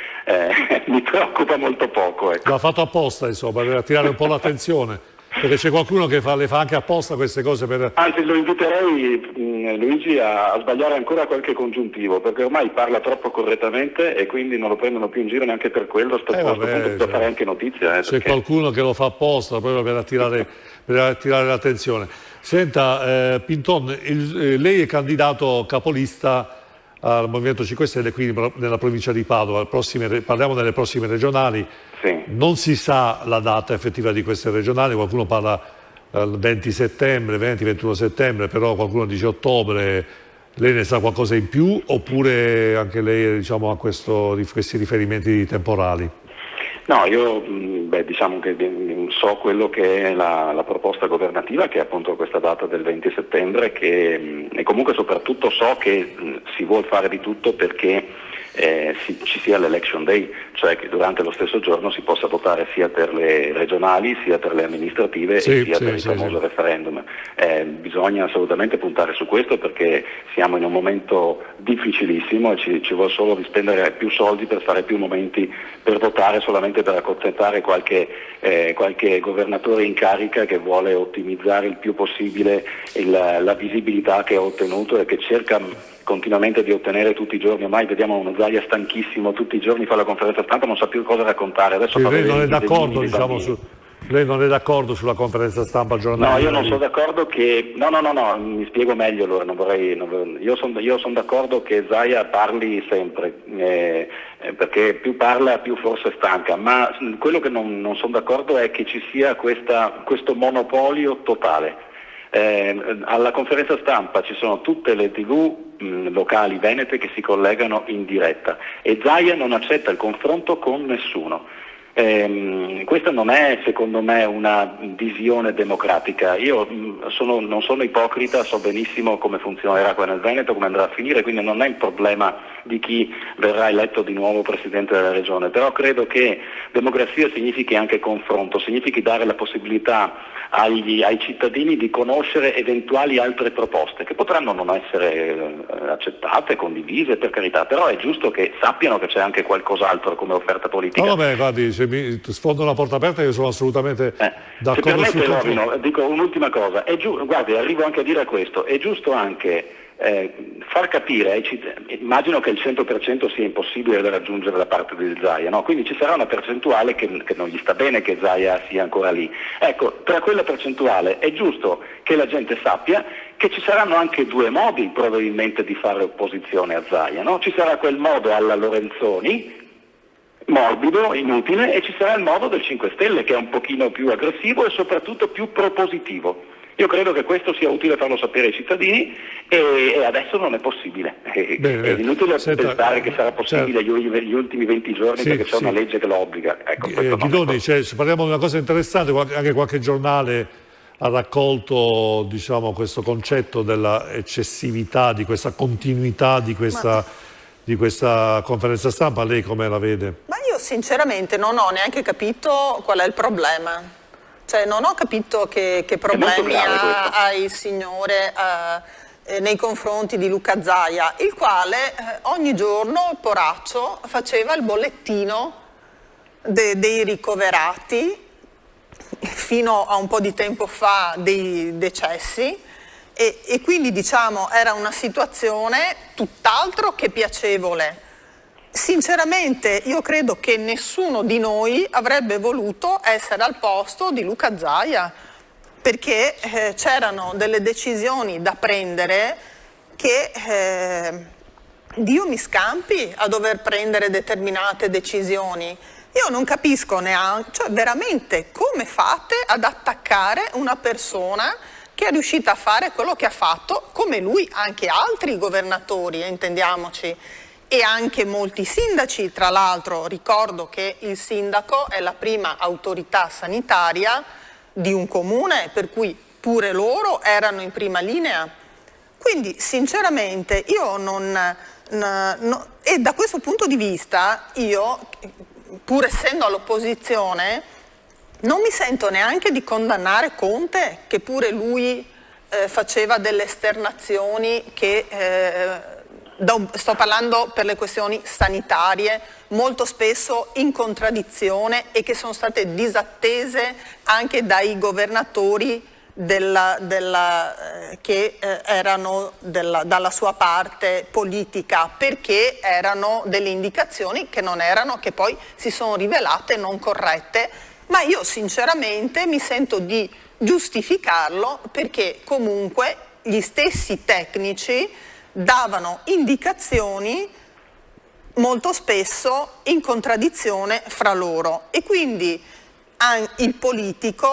mi preoccupa molto poco, ecco. L'ha fatto apposta, insomma, per attirare un po' l'attenzione. Perché c'è qualcuno che le fa anche apposta queste cose per... Anzi, lo inviterei, Luigi, a sbagliare ancora qualche congiuntivo, perché ormai parla troppo correttamente e quindi non lo prendono più in giro neanche per quello, sto punto fare anche notizia. C'è qualcuno che lo fa apposta proprio per attirare l'attenzione. Senta, Pinton, lei è candidato capolista al Movimento 5 Stelle qui nella provincia di Padova, parliamo delle prossime regionali. Sì. Non si sa la data effettiva di queste regionali, qualcuno parla il 20 settembre, 20-21 settembre, però qualcuno dice ottobre. Lei ne sa qualcosa in più oppure anche lei, diciamo, ha questi riferimenti temporali? No, io diciamo che so quello che è la proposta governativa, che è appunto questa data del 20 settembre, e comunque soprattutto so che si vuol fare di tutto perché ci sia l'election day, cioè che durante lo stesso giorno si possa votare sia per le regionali, sia per le amministrative e sia per il famoso referendum. Bisogna assolutamente puntare su questo, perché siamo in un momento difficilissimo e ci vuole solo di spendere più soldi per fare più momenti per votare, solamente per accontentare qualche governatore in carica che vuole ottimizzare il più possibile la visibilità che ha ottenuto e che cerca continuamente di ottenere tutti i giorni. Ormai vediamo uno Zaia stanchissimo, tutti i giorni fa la conferenza stampa, non sa più cosa raccontare. Adesso lei non è d'accordo, lei non è d'accordo sulla conferenza stampa giornaliera? No, io non sono d'accordo che... No, mi spiego meglio allora, io sono d'accordo che Zaia parli sempre, perché più parla più forse stanca, ma quello che non sono d'accordo è che ci sia questo monopolio totale. Alla conferenza stampa ci sono tutte le TV locali venete che si collegano in diretta e Zaia non accetta il confronto con nessuno. Questa non è secondo me una visione democratica. Io non sono ipocrita, so benissimo come funzionerà qua nel Veneto, come andrà a finire, quindi non è il problema di chi verrà eletto di nuovo presidente della regione, però credo che democrazia significhi anche confronto, significhi dare la possibilità ai cittadini di conoscere eventuali altre proposte che potranno non essere accettate, condivise, per carità, però è giusto che sappiano che c'è anche qualcos'altro come offerta politica. No, vabbè, guardi, se mi sfondo una porta aperta, io sono assolutamente d'accordo. Se permette, dico un'ultima cosa, guardi, arrivo anche a dire questo, è giusto anche far capire ai cittadini, immagino che il 100% sia impossibile da raggiungere da parte di Zaia, no? Quindi ci sarà una percentuale che non gli sta bene che Zaia sia ancora lì. Ecco, tra quella percentuale è giusto che la gente sappia che ci saranno anche due modi probabilmente di fare opposizione a Zaia, no? Ci sarà quel modo alla Lorenzoni, morbido, inutile, e ci sarà il modo del 5 Stelle che è un pochino più aggressivo e soprattutto più propositivo. Io credo che questo sia utile farlo sapere ai cittadini e adesso non è possibile. È inutile pensare che sarà possibile gli ultimi 20 giorni perché c'è una legge che lo obbliga. Ecco, Guidoni, se parliamo di una cosa interessante, anche qualche giornale ha raccolto, diciamo, questo concetto della eccessività, di questa continuità di questa conferenza stampa. Lei come la vede? Ma io sinceramente non ho neanche capito qual è il problema. Cioè non ho capito che problemi ha il signore nei confronti di Luca Zaia, il quale ogni giorno, poraccio, faceva il bollettino dei ricoverati, fino a un po' di tempo fa dei decessi, e quindi diciamo era una situazione tutt'altro che piacevole. Sinceramente io credo che nessuno di noi avrebbe voluto essere al posto di Luca Zaia, perché c'erano delle decisioni da prendere che Dio mi scampi a dover prendere determinate decisioni. Io non capisco neanche, cioè veramente come fate ad attaccare una persona che è riuscita a fare quello che ha fatto, come lui anche altri governatori, intendiamoci. E anche molti sindaci, tra l'altro ricordo che il sindaco è la prima autorità sanitaria di un comune, per cui pure loro erano in prima linea. Quindi sinceramente io e da questo punto di vista io, pur essendo all'opposizione, non mi sento neanche di condannare Conte, che pure lui faceva delle esternazioni che... sto parlando per le questioni sanitarie, molto spesso in contraddizione e che sono state disattese anche dai governatori che erano dalla sua parte politica, perché erano delle indicazioni che non erano, che poi si sono rivelate non corrette, ma io sinceramente mi sento di giustificarlo perché comunque gli stessi tecnici davano indicazioni molto spesso in contraddizione fra loro e quindi il politico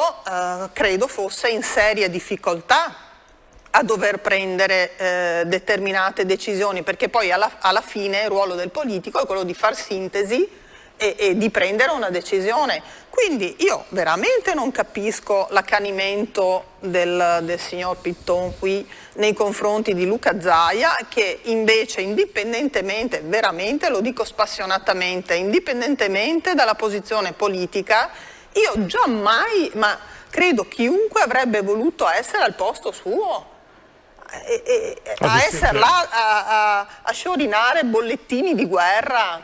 credo fosse in seria difficoltà a dover prendere determinate decisioni, perché poi alla fine il ruolo del politico è quello di far sintesi e di prendere una decisione. Quindi io veramente non capisco l'accanimento del signor Pitton qui nei confronti di Luca Zaia, che invece indipendentemente, veramente lo dico spassionatamente, indipendentemente dalla posizione politica, io giammai, ma credo chiunque avrebbe voluto essere al posto suo. A essere là a sciorinare bollettini di guerra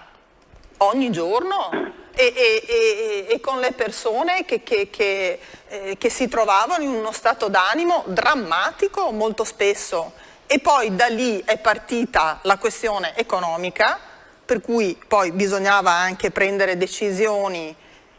ogni giorno e con le persone che si trovavano in uno stato d'animo drammatico molto spesso. E poi da lì è partita la questione economica, per cui poi bisognava anche prendere decisioni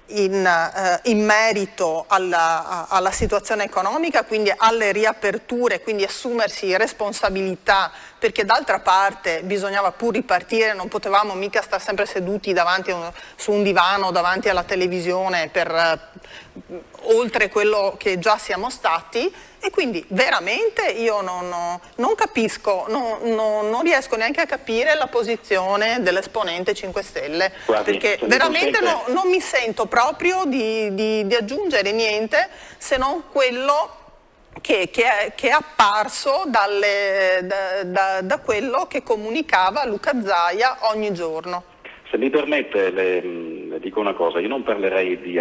in merito alla situazione economica, quindi alle riaperture, quindi assumersi responsabilità, perché d'altra parte bisognava pur ripartire, non potevamo mica stare sempre seduti su un divano davanti alla televisione oltre quello che già siamo stati. E quindi veramente io non capisco, non riesco neanche a capire la posizione dell'esponente 5 Stelle, perché veramente non mi sento proprio di aggiungere niente se non quello che è apparso da quello che comunicava Luca Zaia ogni giorno. Se mi permette, le dico una cosa, io non parlerei di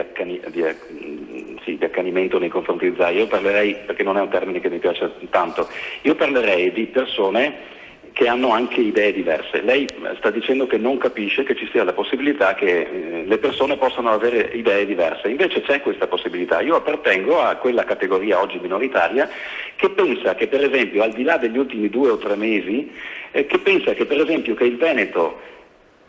accanimento nei confronti di Zaia, io parlerei, perché non è un termine che mi piace tanto, io parlerei di persone che hanno anche idee diverse. Lei sta dicendo che non capisce che ci sia la possibilità che le persone possano avere idee diverse, invece c'è questa possibilità. Io appartengo a quella categoria oggi minoritaria che pensa che, per esempio, al di là degli ultimi 2 o 3 mesi, che pensa che per esempio che il Veneto,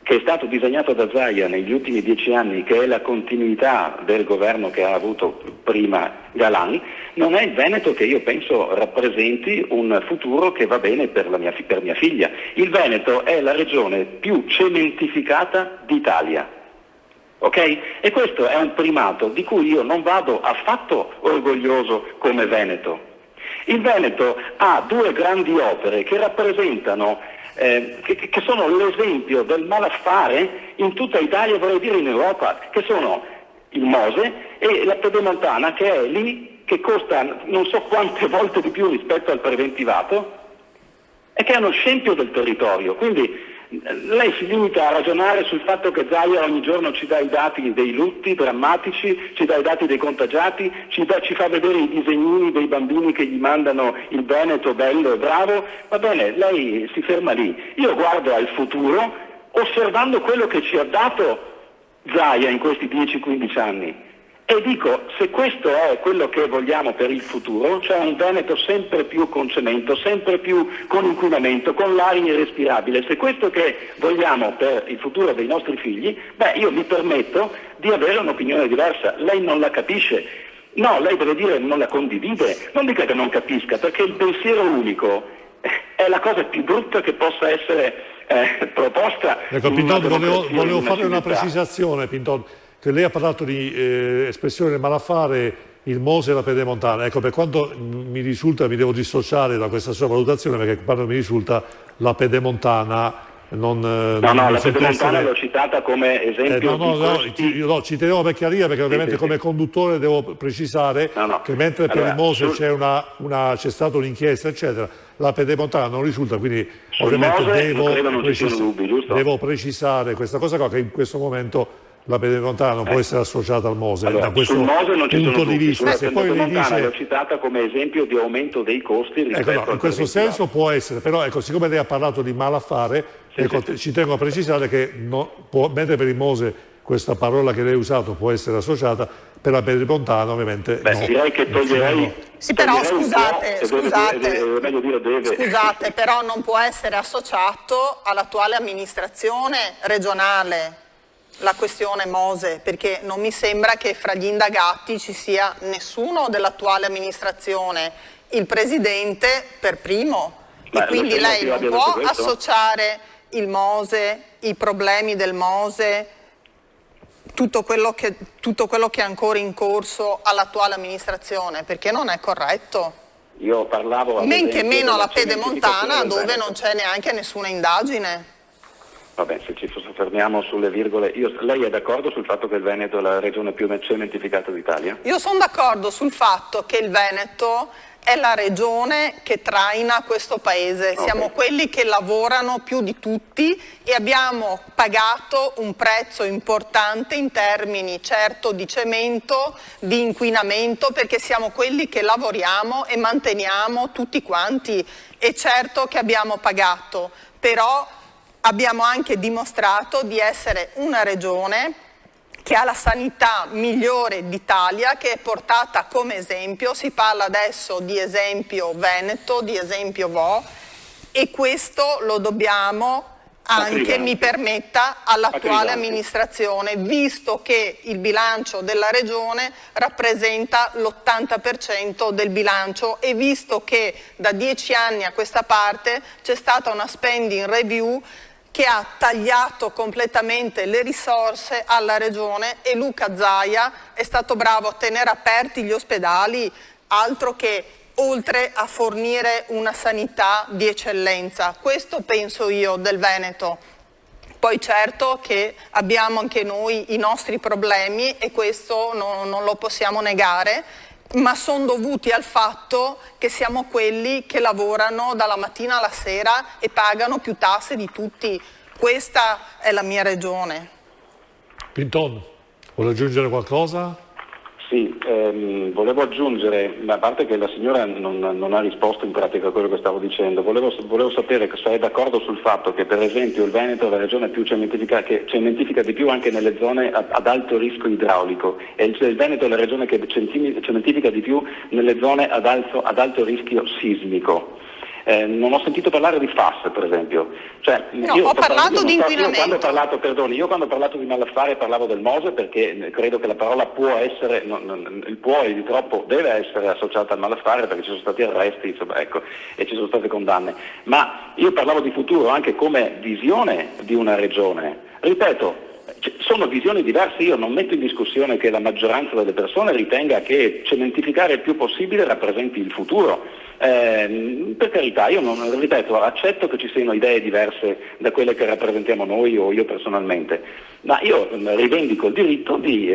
che è stato disegnato da Zaia negli ultimi 10 anni, che è la continuità del governo che ha avuto prima Galan, non è il Veneto che io penso rappresenti un futuro che va bene per mia figlia. Il Veneto è la regione più cementificata d'Italia. Ok? E questo è un primato di cui io non vado affatto orgoglioso come Veneto. Il Veneto ha 2 grandi opere che rappresentano che sono l'esempio del malaffare in tutta Italia, vorrei dire in Europa, che sono il Mose e la Pedemontana, che è lì, che costa non so quante volte di più rispetto al preventivato e che è uno scempio del territorio. Quindi lei si limita a ragionare sul fatto che Zaia ogni giorno ci dà i dati dei lutti drammatici, ci dà i dati dei contagiati, ci fa vedere i disegnini dei bambini che gli mandano il Veneto bello e bravo. Va bene, lei si ferma lì. Io guardo al futuro osservando quello che ci ha dato Zaia in questi 10-15 anni. E dico, se questo è quello che vogliamo per il futuro, cioè un Veneto sempre più con cemento, sempre più con inquinamento, con l'aria irrespirabile, se questo che vogliamo per il futuro dei nostri figli, io mi permetto di avere un'opinione diversa. Lei non la capisce? No, lei deve dire non la condivide, non dica che non capisca, perché il pensiero unico è la cosa più brutta che possa essere proposta. Ecco, Pinton, volevo fare una precisazione, Pinton, che lei ha parlato di espressione del malaffare, il Mose e la Pedemontana. Ecco, per quanto mi risulta, mi devo dissociare da questa sua valutazione, perché quando mi risulta la Pedemontana la Pedemontana l'ho citata come esempio ci tenevo per chiarire, perché ovviamente come conduttore devo precisare che mentre per il Mose c'è stata un'inchiesta, eccetera, la Pedemontana non risulta, quindi ovviamente devo precisare questa cosa qua, che in questo momento la Pedemontana non può essere associata al Mose, da questo sul Mose non ci punto sono di vista. Se poi lei dice, l'ho citata come esempio di aumento dei costi rispetto in questo senso può essere, però siccome lei ha parlato di malaffare, ci tengo a precisare che mentre per il Mose questa parola che lei ha usato può essere associata, per la Pedemontana ovviamente no. Direi che toglierei. Sì, però scusate, però non può essere associato all'attuale amministrazione regionale la questione Mose, perché non mi sembra che fra gli indagati ci sia nessuno dell'attuale amministrazione, il presidente per primo, e quindi lei non può associare il Mose, i problemi del Mose, tutto quello che è ancora in corso all'attuale amministrazione, perché non è corretto. Io parlavo men che meno alla Pedemontana, dove non c'è neanche nessuna indagine. Vabbè, se ci fosse fermiamo sulle virgole. Lei è d'accordo sul fatto che il Veneto è la regione più cementificata d'Italia? Io sono d'accordo sul fatto che il Veneto è la regione che traina questo paese, siamo quelli che lavorano più di tutti e abbiamo pagato un prezzo importante in termini certo di cemento, di inquinamento, perché siamo quelli che lavoriamo e manteniamo tutti quanti, e certo che abbiamo pagato, però abbiamo anche dimostrato di essere una regione che ha la sanità migliore d'Italia, che è portata come esempio. Si parla adesso di esempio Veneto, di esempio Vo, e questo lo dobbiamo anche, mi permetta, all'attuale amministrazione, visto che il bilancio della regione rappresenta l'80% del bilancio e visto che da 10 anni a questa parte c'è stata una spending review che ha tagliato completamente le risorse alla regione, e Luca Zaia è stato bravo a tenere aperti gli ospedali, altro che, oltre a fornire una sanità di eccellenza. Questo penso io del Veneto. Poi certo che abbiamo anche noi i nostri problemi e questo non lo possiamo negare, ma sono dovuti al fatto che siamo quelli che lavorano dalla mattina alla sera e pagano più tasse di tutti. Questa è la mia regione. Pinton, vuole aggiungere qualcosa? Sì, volevo aggiungere, a parte che la signora non ha risposto in pratica a quello che stavo dicendo, volevo sapere se è d'accordo sul fatto che per esempio il Veneto è la regione più cementifica, che cementifica di più anche nelle zone ad alto rischio idraulico, e il Veneto è la regione che cementifica di più nelle zone ad alto rischio sismico. Non ho sentito parlare di FAS, per esempio. Ho parlato di inquinamento. Io quando ho parlato di malaffare parlavo del MOSE, perché credo che la parola può essere, il può e di troppo deve essere associata al malaffare, perché ci sono stati arresti, insomma, ecco, e ci sono state condanne. Ma io parlavo di futuro anche come visione di una regione. Ripeto, sono visioni diverse, io non metto in discussione che la maggioranza delle persone ritenga che cementificare il più possibile rappresenti il futuro. Per carità, io ripeto, accetto che ci siano idee diverse da quelle che rappresentiamo noi o io personalmente, ma io rivendico il diritto di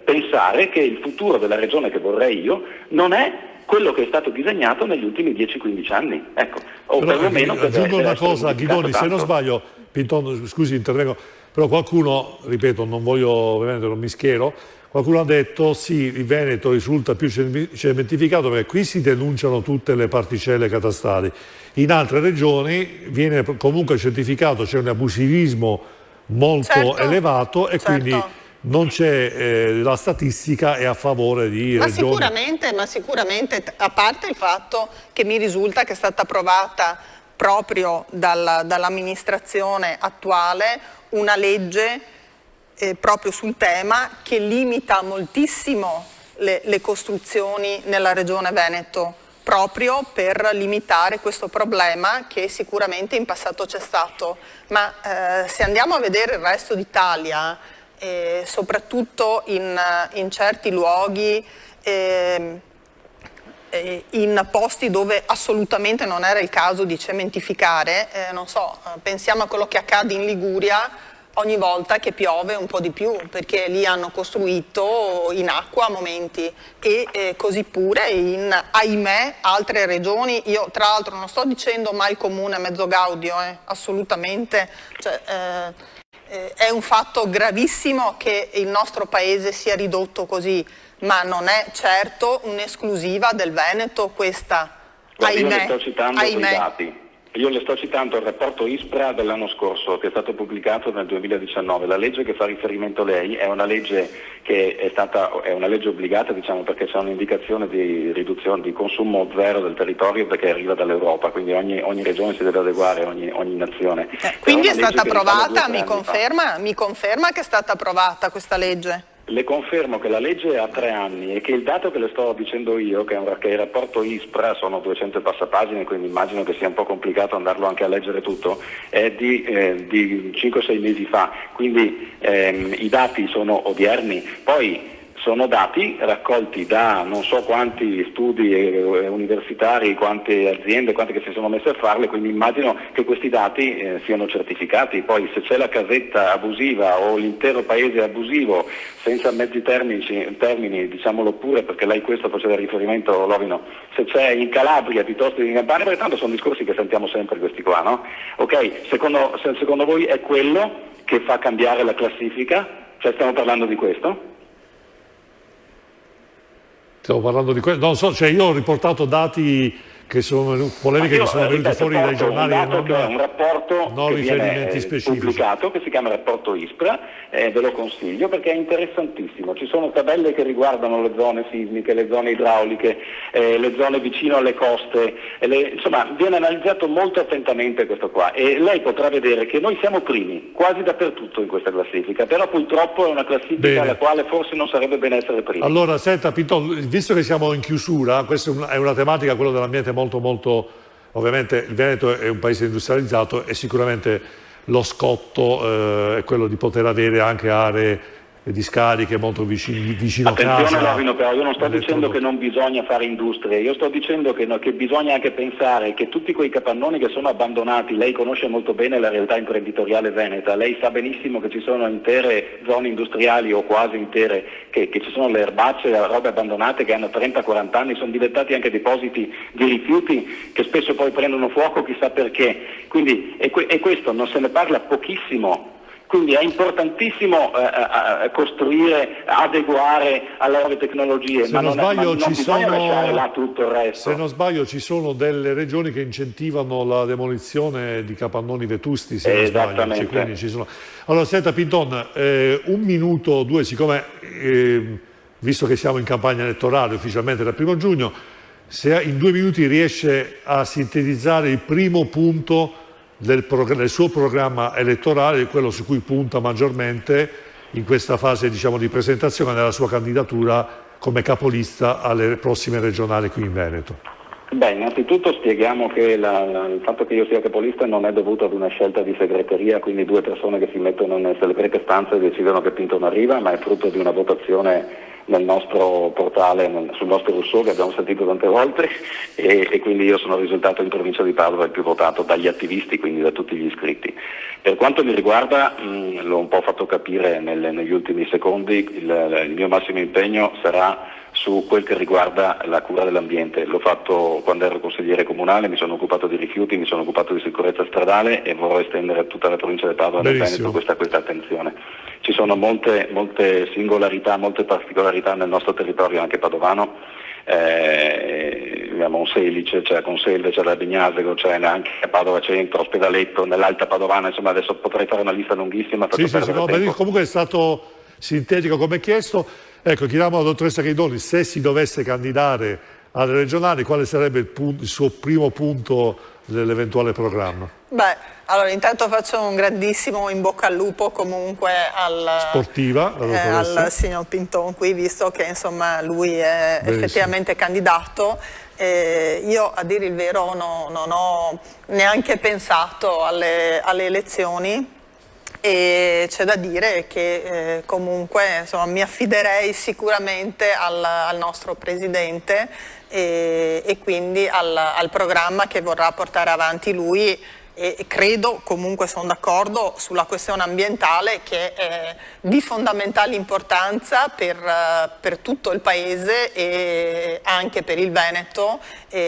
pensare che il futuro della regione che vorrei io non è quello che è stato disegnato negli ultimi 10-15 anni. Ecco, o perlomeno aggiungo una cosa, Ghidoni, se non sbaglio, Pinton, scusi, intervengo, però qualcuno, ripeto, non mi schiero, qualcuno ha detto sì, il Veneto risulta più cementificato perché qui si denunciano tutte le particelle catastali. In altre regioni viene comunque certificato, c'è un abusivismo molto elevato e quindi non c'è, la statistica è a favore di regioni. Ma sicuramente, a parte il fatto che mi risulta che è stata approvata proprio dall'amministrazione attuale una legge proprio sul tema che limita moltissimo le costruzioni nella regione Veneto, proprio per limitare questo problema che sicuramente in passato c'è stato. Ma se andiamo a vedere il resto d'Italia, soprattutto in certi luoghi, in posti dove assolutamente non era il caso di cementificare, non so, pensiamo a quello che accade in Liguria ogni volta che piove un po' di più, perché lì hanno costruito in acqua a momenti, e così pure in, ahimè, altre regioni. Io tra l'altro non sto dicendo mai il comune mezzo gaudio, assolutamente, è un fatto gravissimo che il nostro paese sia ridotto così, ma non è certo un'esclusiva del Veneto questa, ahimè. Io le sto citando dei dati. Io le sto citando il rapporto ISPRA dell'anno scorso, che è stato pubblicato nel 2019. La legge che fa riferimento lei è una legge che è una legge obbligata, diciamo, perché c'è un'indicazione di riduzione di consumo zero del territorio, perché arriva dall'Europa, quindi ogni regione si deve adeguare, ogni nazione. Quindi è stata approvata, mi conferma che è stata approvata questa legge? Le confermo che la legge ha 3 anni e che il dato che le sto dicendo io, che è il rapporto ISPRA, sono 200 e passapagine, quindi immagino che sia un po' complicato andarlo anche a leggere tutto, è di 5-6 mesi fa, quindi i dati sono odierni. Poi sono dati raccolti da non so quanti studi universitari, quante aziende, quante che si sono messe a farle, quindi immagino che questi dati siano certificati. Poi se c'è la casetta abusiva o l'intero paese abusivo, senza mezzi termini, diciamolo pure, perché lei questo faceva riferimento, Lovino, se c'è in Calabria piuttosto che in Campania, perché tanto sono discorsi che sentiamo sempre questi qua, no? Ok, secondo voi è quello che fa cambiare la classifica? Cioè stiamo parlando di questo? Stiamo parlando di questo? Non so, cioè io ho riportato dati che sono polemiche che sono venute fuori dai giornali e un rapporto non che riferimenti viene specifici. pubblicato, che si chiama rapporto ISPRA, ve lo consiglio perché è interessantissimo. Ci sono tabelle che riguardano le zone sismiche, le zone idrauliche, le zone vicino alle coste, insomma viene analizzato molto attentamente questo qua, e lei potrà vedere che noi siamo primi quasi dappertutto in questa classifica, però purtroppo è una classifica alla quale forse non sarebbe bene essere primi. Allora senta Pinton, visto che siamo in chiusura, questa è una tematica, quello dell'ambiente, molto, ovviamente il Veneto è un paese industrializzato e sicuramente lo scotto è quello di poter avere anche aree discariche molto vicino a casa. Attenzione Lovino, però io non sto dicendo che non bisogna fare industrie, io sto dicendo che bisogna anche pensare che tutti quei capannoni che sono abbandonati, lei conosce molto bene la realtà imprenditoriale veneta, lei sa benissimo che ci sono intere zone industriali o quasi intere, che ci sono le erbacce, robe abbandonate che hanno 30-40 anni, sono diventati anche depositi di rifiuti che spesso poi prendono fuoco chissà perché, quindi e questo non se ne parla pochissimo. Quindi è importantissimo costruire, adeguare alle nuove tecnologie, ma non bisogna lasciare là tutto il resto. Se non sbaglio ci sono delle regioni che incentivano la demolizione di capannoni vetusti, se non sbaglio. Quindi ci sono... Allora senta Pinton, un minuto o due, siccome visto che siamo in campagna elettorale ufficialmente dal 1° giugno, se in 2 minuti riesce a sintetizzare il primo punto del suo programma elettorale, quello su cui punta maggiormente in questa fase, diciamo, di presentazione della sua candidatura come capolista alle prossime regionali qui in Veneto. Beh, innanzitutto spieghiamo che il fatto che io sia capolista non è dovuto ad una scelta di segreteria, quindi 2 persone che si mettono nelle segrete stanze e decidono che Pinton arriva, ma è frutto di una votazione nel nostro portale, sul nostro Rousseau, che abbiamo sentito tante volte, e quindi io sono risultato in provincia di Padova il più votato dagli attivisti, quindi da tutti gli iscritti. Per quanto mi riguarda, l'ho un po' fatto capire negli ultimi secondi, il mio massimo impegno sarà su quel che riguarda la cura dell'ambiente. L'ho fatto quando ero consigliere comunale, mi sono occupato di rifiuti, mi sono occupato di sicurezza stradale e vorrei estendere a tutta la provincia di Padova nel Veneto questa attenzione. Ci sono molte singolarità, molte particolarità nel nostro territorio anche padovano. Abbiamo un Selice, c'è Conselve, c'è la Bignasego, c'è anche a Padova Centro, Ospedaletto, nell'Alta Padovana, insomma adesso potrei fare una lista lunghissima. Comunque è stato sintetico come chiesto. Ecco, chiediamo alla dottoressa Cheidoni, se si dovesse candidare alle regionali, quale sarebbe il suo primo punto dell'eventuale programma? Beh, allora intanto faccio un grandissimo in bocca al lupo comunque al signor Pinton qui, visto che insomma lui è effettivamente candidato. Io a dire il vero non ho neanche pensato alle elezioni. E c'è da dire che comunque insomma, mi affiderei sicuramente al nostro Presidente e quindi al programma che vorrà portare avanti lui, e credo, comunque sono d'accordo sulla questione ambientale, che è di fondamentale importanza per tutto il Paese e anche per il Veneto.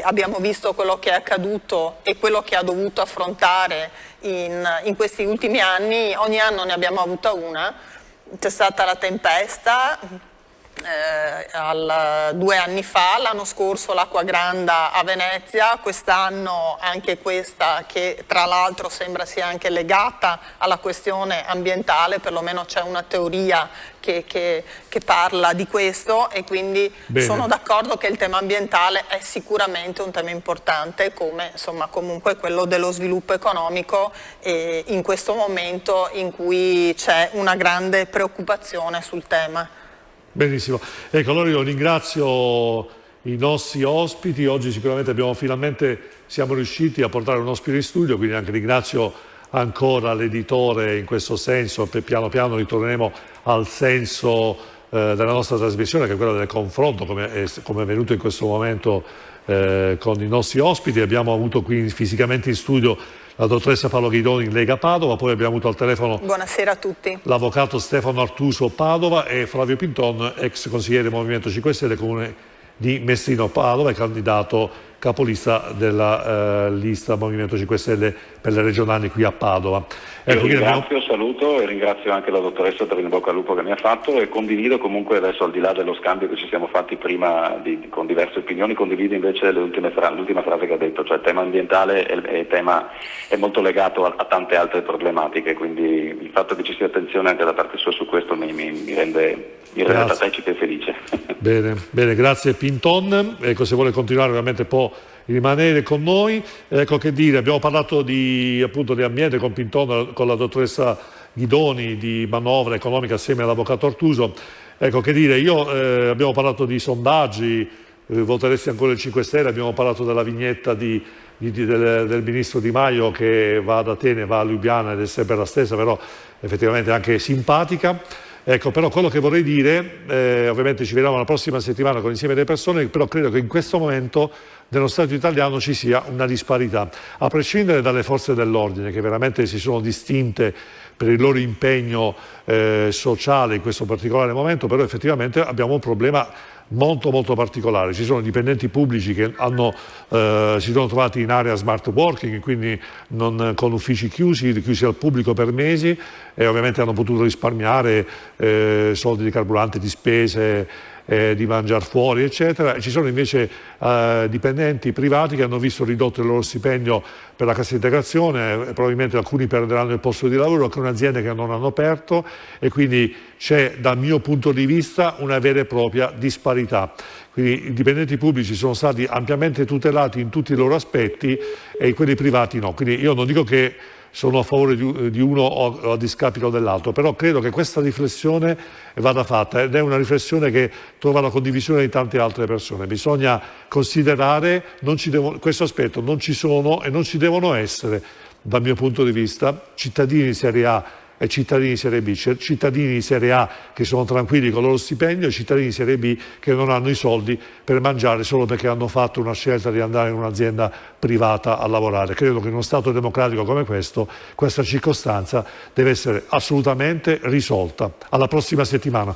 Abbiamo visto quello che è accaduto e quello che ha dovuto affrontare in questi ultimi anni. Ogni anno ne abbiamo avuta una, c'è stata la tempesta 2 anni fa, l'anno scorso l'acqua granda a Venezia, quest'anno anche questa, che tra l'altro sembra sia anche legata alla questione ambientale, perlomeno c'è una teoria che parla di questo, e quindi sono d'accordo che il tema ambientale è sicuramente un tema importante, come insomma comunque quello dello sviluppo economico, in questo momento in cui c'è una grande preoccupazione sul tema. Benissimo, ecco, allora io ringrazio i nostri ospiti. Oggi sicuramente siamo riusciti a portare un ospite in studio, quindi anche ringrazio ancora l'editore in questo senso. Piano piano ritorneremo al senso della nostra trasmissione, che è quella del confronto, come è avvenuto in questo momento con i nostri ospiti. Abbiamo avuto qui fisicamente in studio la dottoressa Paola Ghidoni in Lega Padova, poi abbiamo avuto al telefono Buonasera a tutti. l'avvocato Stefano Artuso Padova e Flavio Pinton, ex consigliere del Movimento 5 Stelle, Comune di Messino Padova e candidato capolista della lista Movimento 5 Stelle per le regionali qui a Padova. Ecco, Ringrazio, saluto e ringrazio anche la dottoressa per il bocca al lupo che mi ha fatto, e condivido comunque adesso, al di là dello scambio che ci siamo fatti prima con diverse opinioni, condivido invece l'ultima frase che ha detto, cioè il tema ambientale è molto legato a tante altre problematiche, quindi il fatto che ci sia attenzione anche da parte sua su questo mi rende partecipe e felice. Bene, grazie Pinton. Ecco, se vuole continuare ovviamente può rimanere con noi. Ecco, che dire, abbiamo parlato appunto di ambiente con Pinton, con la dottoressa Ghidoni, di manovra economica assieme all'avvocato Artuso. Ecco, che dire, abbiamo parlato di sondaggi, voteresti ancora il 5 Stelle, abbiamo parlato della vignetta del ministro Di Maio che va ad Atene, va a Lubiana ed è sempre la stessa, però effettivamente anche simpatica. Ecco, però quello che vorrei dire, ovviamente ci vediamo la prossima settimana con l'insieme delle persone, però credo che in questo momento nello Stato italiano ci sia una disparità, a prescindere dalle forze dell'ordine che veramente si sono distinte per il loro impegno sociale in questo particolare momento, però effettivamente abbiamo un problema molto particolare. Ci sono dipendenti pubblici che si sono trovati in area smart working, quindi con uffici chiusi al pubblico per mesi, e ovviamente hanno potuto risparmiare soldi di carburante, di spese, di mangiare fuori eccetera. E ci sono invece dipendenti privati che hanno visto ridotto il loro stipendio per la cassa integrazione, probabilmente alcuni perderanno il posto di lavoro, alcune aziende che non hanno aperto, e quindi c'è dal mio punto di vista una vera e propria disparità. Quindi i dipendenti pubblici sono stati ampiamente tutelati in tutti i loro aspetti e quelli privati no. Quindi io non dico che sono a favore di uno o a discapito dell'altro, però credo che questa riflessione vada fatta, ed è una riflessione che trova la condivisione di tante altre persone. Bisogna considerare questo aspetto, non ci sono e non ci devono essere, dal mio punto di vista, cittadini di serie A e cittadini di serie B, cittadini di serie A che sono tranquilli con il loro stipendio e cittadini di serie B che non hanno i soldi per mangiare solo perché hanno fatto una scelta di andare in un'azienda privata a lavorare. Credo che in uno Stato democratico come questo, questa circostanza deve essere assolutamente risolta. Alla prossima settimana.